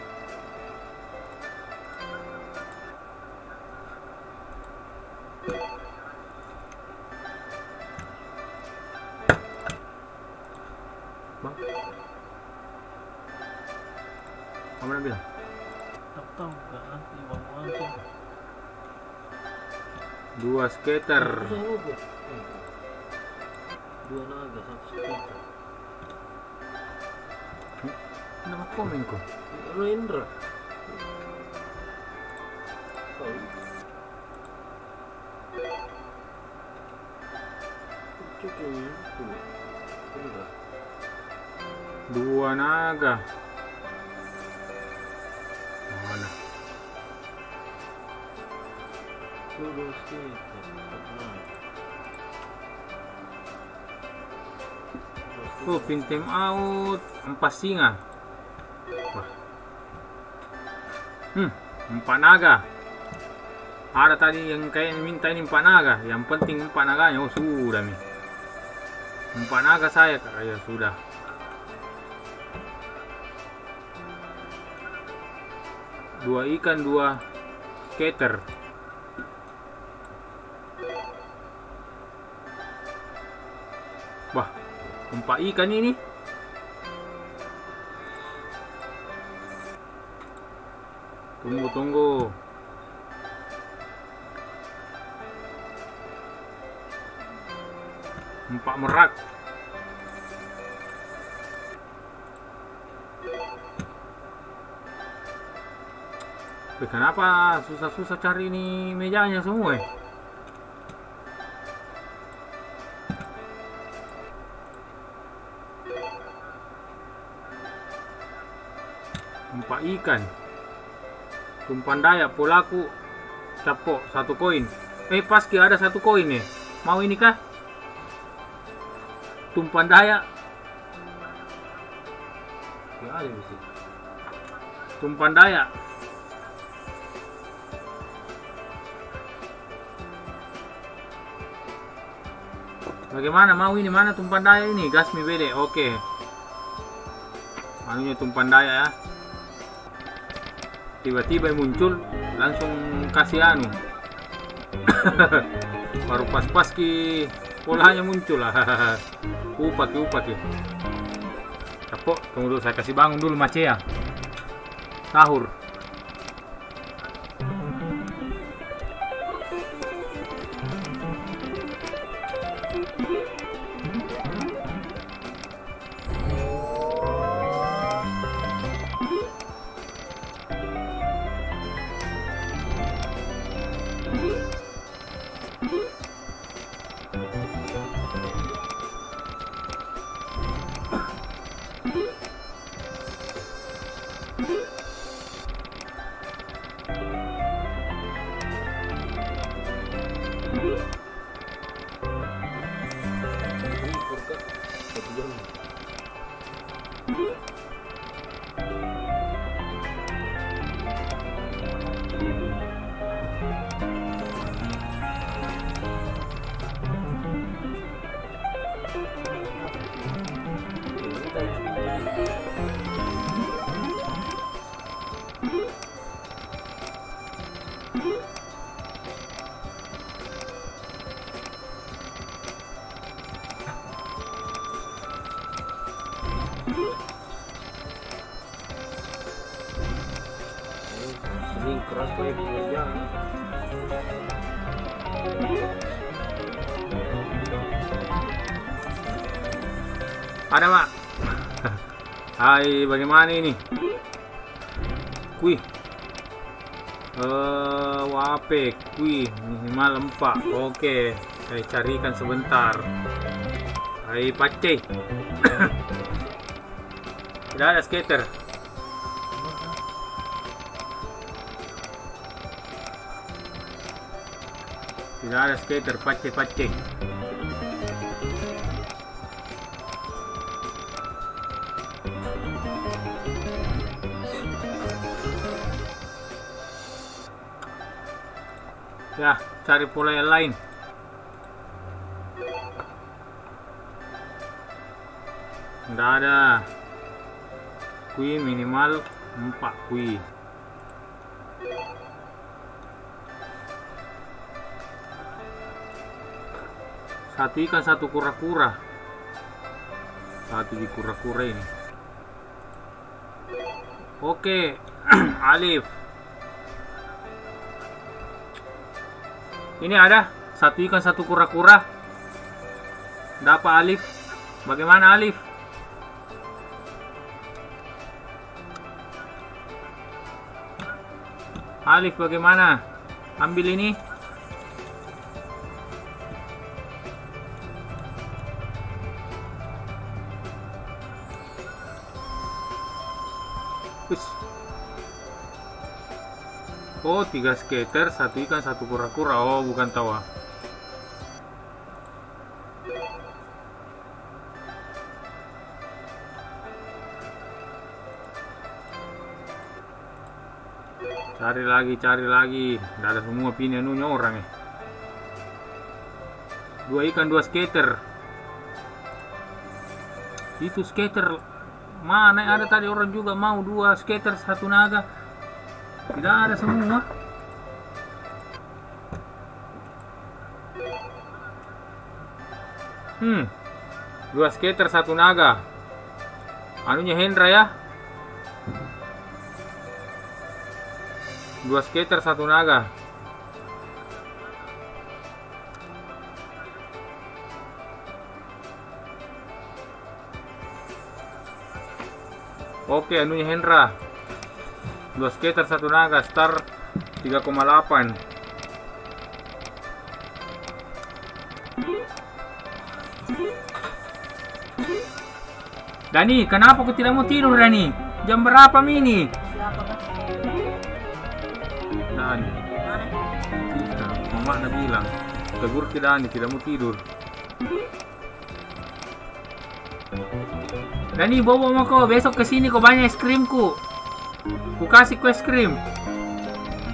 Bang. Kamu bilang? tahu nggak nanti uang sih. 2 skater. Saya lupa. 2 naga, 1 skater. Nama komen ko. Rendra. Oh. Cukup itu. Rendra. 2 naga. Mana? Dua skater. Oh, pintem out 4 singa. Wah. 4 naga. Ada tadi yang kayak minta ini 4 naga. Yang penting 4 naganya. Oh, sudah nih. 4 naga saya, ya sudah. Dua ikan, 2 skater. Wah, 4 ikan ini. Tunggu. Empat merak. Kenapa susah-susah cari ini mejanya semua ya? Empat ikan. Tumpan daya polaku capok 1 koin. Paski ada 1 koin nih. Mau ini kah? Tumpan daya. Ya ada mesti. Tumpan daya. Bagaimana mau ini, mana tumpan daya ini? Gas mi bede. Oke. Anunya tumpan daya ya. Tiba-tiba muncul langsung kasih anu. Baru pas-pas ki polanya muncul lah. Upak. Capok, tunggu dulu saya kasih bangun dulu Macea. Sahur. Ini keras banget ya. Ada Mak. Hai, bagaimana ini? Kuih. Wape, kuih minimal 4. Oke, saya carikan sebentar. Hai, pacai. Tidak ada skater. Tidak ada skater, pacai. Ya, cari pola yang lain. Tidak ada. Kui minimal 4 kui. Satu ikan, 1 kura-kura. 1 di kura-kura ini. Oke, Alif. Ini ada satu ikan satu kura-kura. Dapat Alif. Bagaimana Alif? Alif bagaimana? Ambil ini. Ush. Oh, 3 skater, 1 ikan, 1 kura-kura. Oh, bukan tawa. Cari lagi. Nggak ada semua pini anunya orang ya. 2 ikan, 2 skater. Itu skater. Mana ada tadi orang juga mau 2 skater, 1 naga. Tidak ada semua. Dua skater, 1 naga. Anunya Hendra ya. 2 skater, 1 naga. Oke, anunya Hendra. 2 skater, 1 naga. Star 3,8. Dani, kenapa kau tidak mau tidur, Dani? Jam berapa ini? Siapa kan? Dani, Mana? Mama Ana bilang, tegur ke Dani tidak mau tidur. Dani, bobo mau kau besok kesini kau banyak es krimku. Ku kasih kau es krim.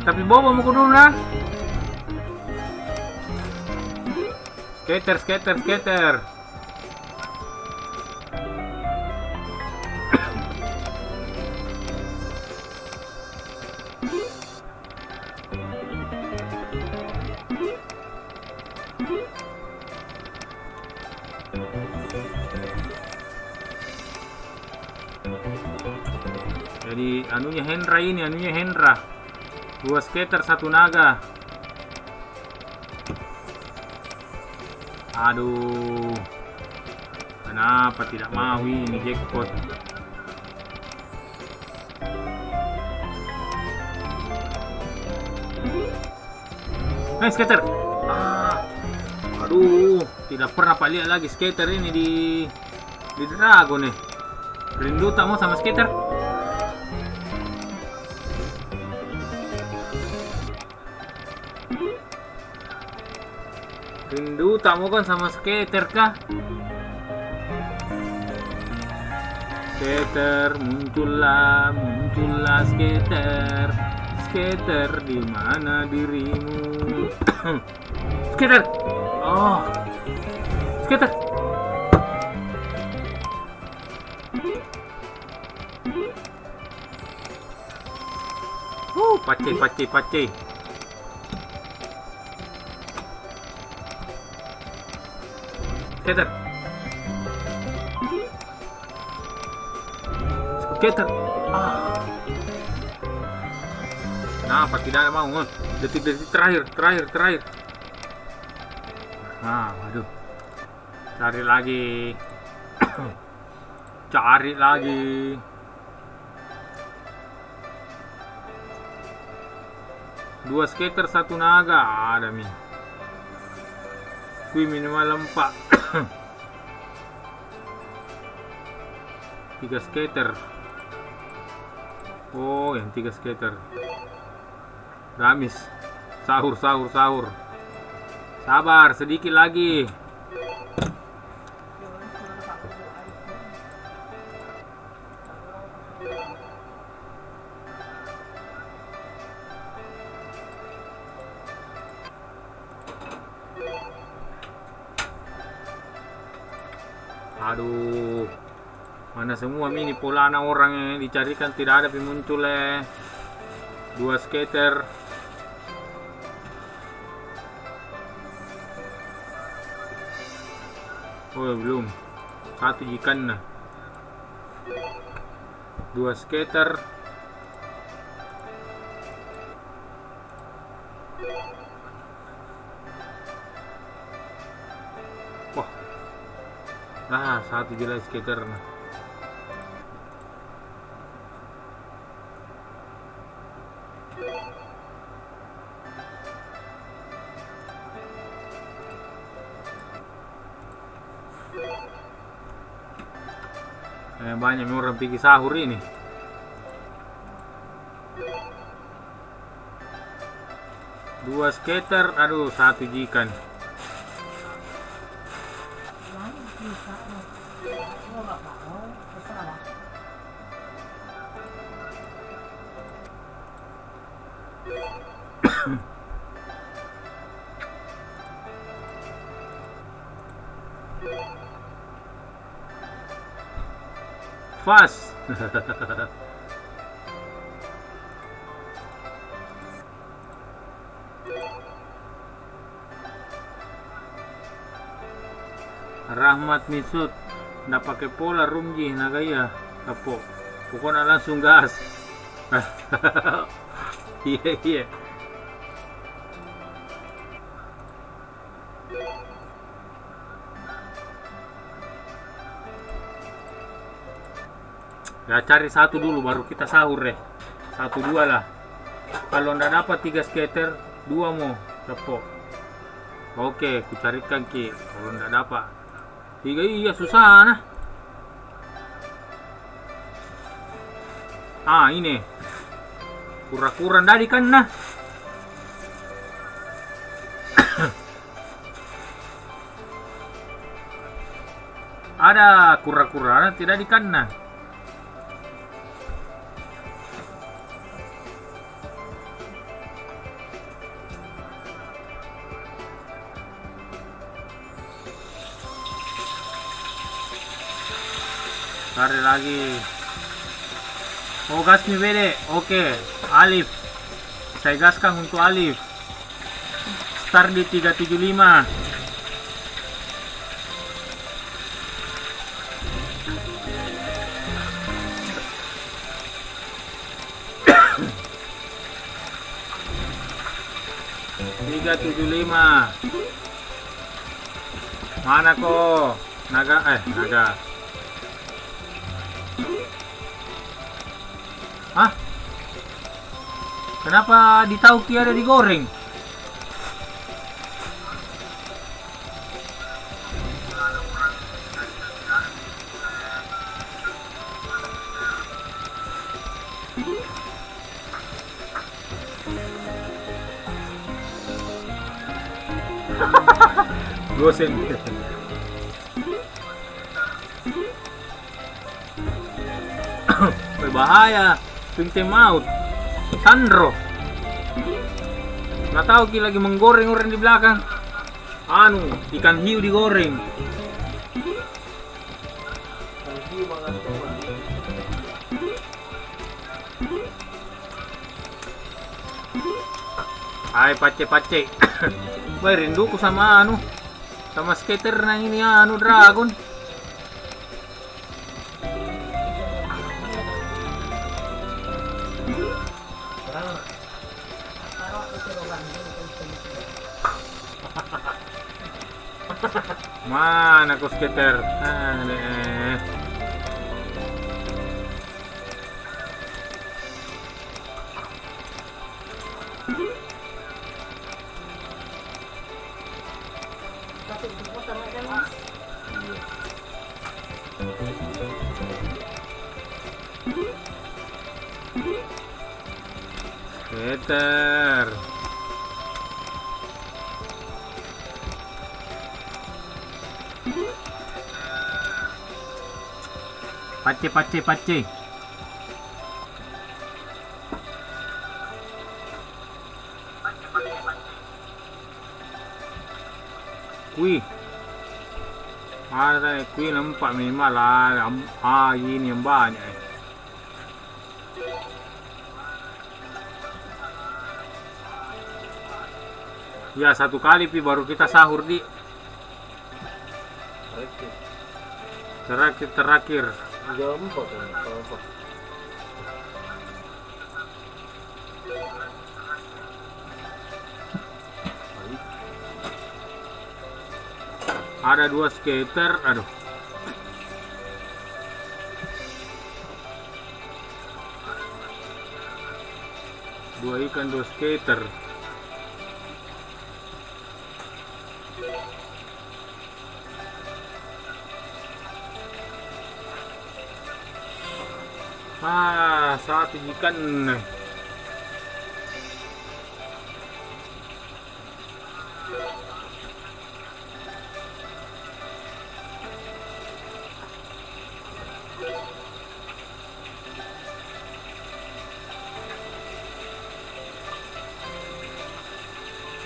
Tapi bobo mau kau dulu lah. Skater. Jadi anunya Hendra. 2 skater, 1 naga. Aduh. Kenapa tidak mau ini jackpot? Skater. Aduh, tidak pernah Pak lihat lagi skater ini di Dragon nih. Rindu tak mau sama skater. Rindu tak mau kan sama skater kah? Skater, muncullah skater. Skater, di mana dirimu? Skater. Oh. Skater. Pacai. Skater. Kenapa tidak mau? Detik-detik terakhir. Aduh. Cari lagi. Dua skater, 1 naga. Ada mi. Kui minimal 4. 3 skater. Oh, yang 3 skater. Gamis. Sahur. Sabar, sedikit lagi. Aduh, mana semua mini polana orang yang dicarikan tidak ada muncul 2 skater. Oh belum, 1 ikan nah. 2 skater. Ah, satu jelas skater. Banyak orang pergi sahur ini. Dua skater, aduh, satu jikan. Fast. Rahmat Misut nggak pakai pola rumji nagaya kapo pokoknya langsung gas. Iya. Ya cari satu dulu baru kita sahur deh. 1-2 lah. Kalau ndak dapat 3 skater, 2 mau capo. Oke, ku carikan ki. Kalau ndak dapat 3 iya susah nah. Ah ini. Kura-kura tadi kan nah. Ada kura-kura tidak dikan nah. Cari lagi. Oh gas nih bede. Oke. Alif. Saya gaskan untuk Alif. Start di 375. Mana kok? Naga. Hah? Kenapa di tauki ada digoreng? Gosen. Berbahaya. Tim maut. Sandro. Nggak tahu ki lagi menggoreng orang di belakang. Ikan hiu digoreng. Ikan hiu makan coba. Hai pace. Wah rinduku sama sama skater na ini dragon. Mana kau skater? Skater. Pace. Kui. Ada kui nampak memang lah. Ini yang banyak. Ya satu kali baru kita sahur di. Terakhir. Jam 4 kan. Ada 2 skater, aduh. 2 ikan 2 skater. Satu ikan.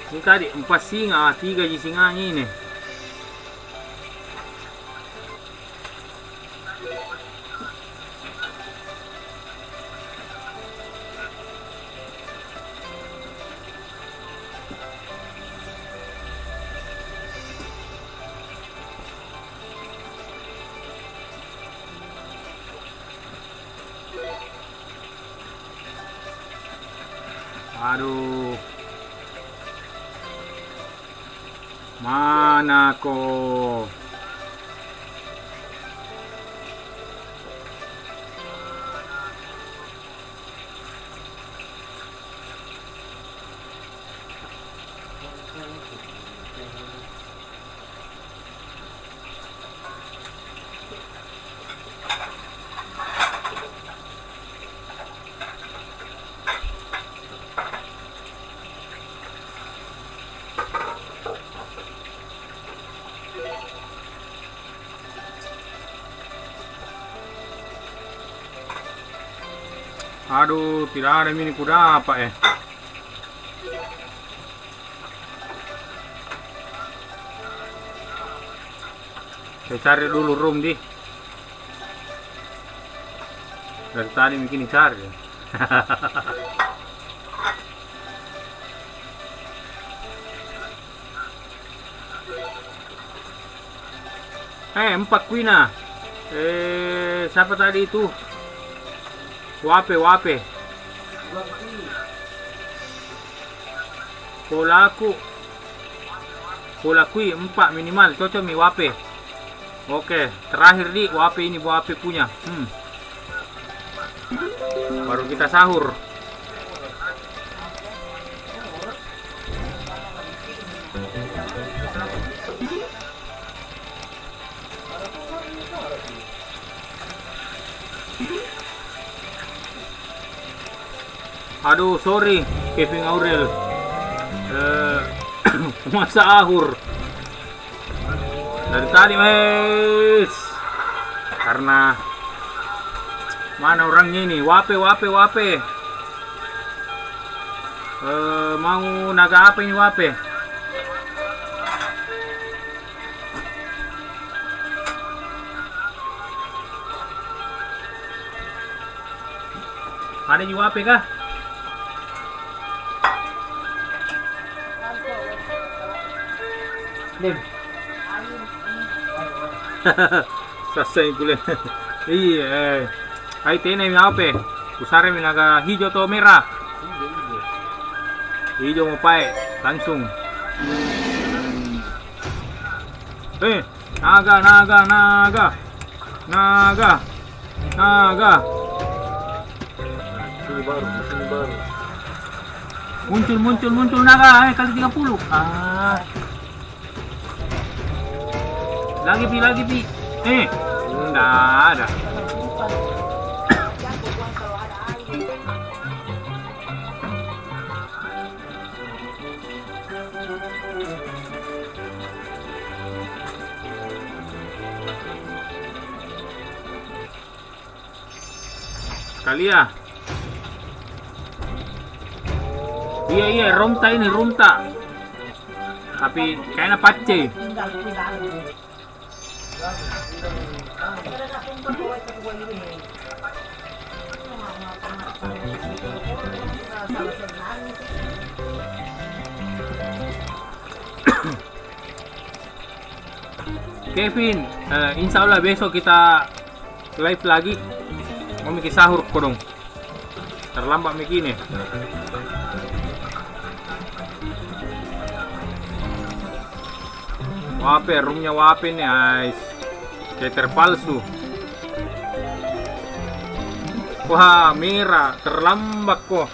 Ini tadi 4 singa, 3 di singanya ini. Aduh. Mana kok? Aduh, tidak ada mini kuda apa ya? Saya cari dulu room di. Dari tadi bikin cari. 4 Quina. Siapa tadi itu? Wape. Polaku 4 minimal, cocok mi wape. Oke, terakhir di wape ini wape punya. Baru kita sahur. Aduh, sorry, Kevin Aurel. Masa ahur dari tadi, mes. Karena mana orangnya ini? Wape. Mau naga apa ini wape? Ada di wape kah? Selesai pula. Iya. Hai tene mi apa? Kusare mi naga hijau atau merah? Hijau mau pakai langsung. Naga. Sini baru. Muncul naga, kali 30. Lagi pi. Enggak ada. Kali ya. Iya, rumta. Tapi kayaknya pace. Kevin, insya Allah besok kita live lagi. Mau mikir sahur kodong. Terlambat mikir nih. Wape, roomnya wape nih, guys. Skater palsu. Wah, merah, terlambat kok.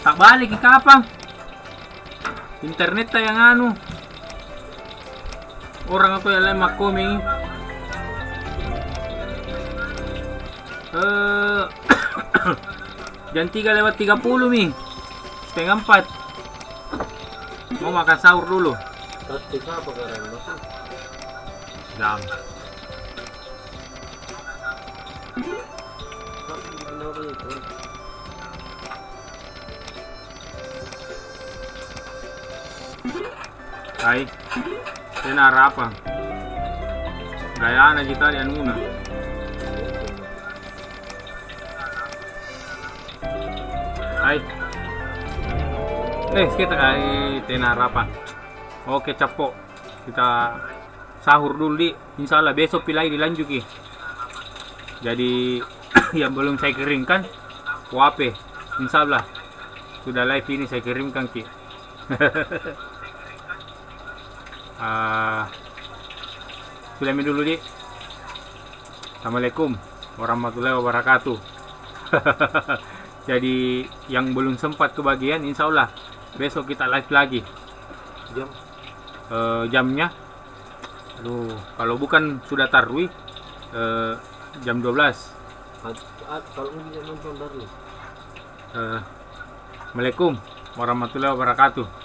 Tak balik ke kapang. Internet ta yang anu. Orang aku yang lemak koming. Jam 3:30 mi. Setengah 4. Mau makan sahur dulu. Taktik apa karang masuk? Jam. Taktik kenapa itu? Hai. Tenar apa? Gaya na kita di anuna. Hai. Kita kay tenar apa? Oke capo. Kita sahur dulu di. Insya Allah besok pilih dilanjut ki. Jadi yang belum saya kirimkan WP. Insya Allah sudah live ini saya kirimkan ki. Sudah dulu di. Assalamualaikum warahmatullahi wabarakatuh. Jadi yang belum sempat kebagian insya Allah besok kita live lagi. Jam Jamnya aduh kalau bukan sudah tarwih jam 12. kalau bisa nonton dari Assalamualaikum warahmatullahi wabarakatuh.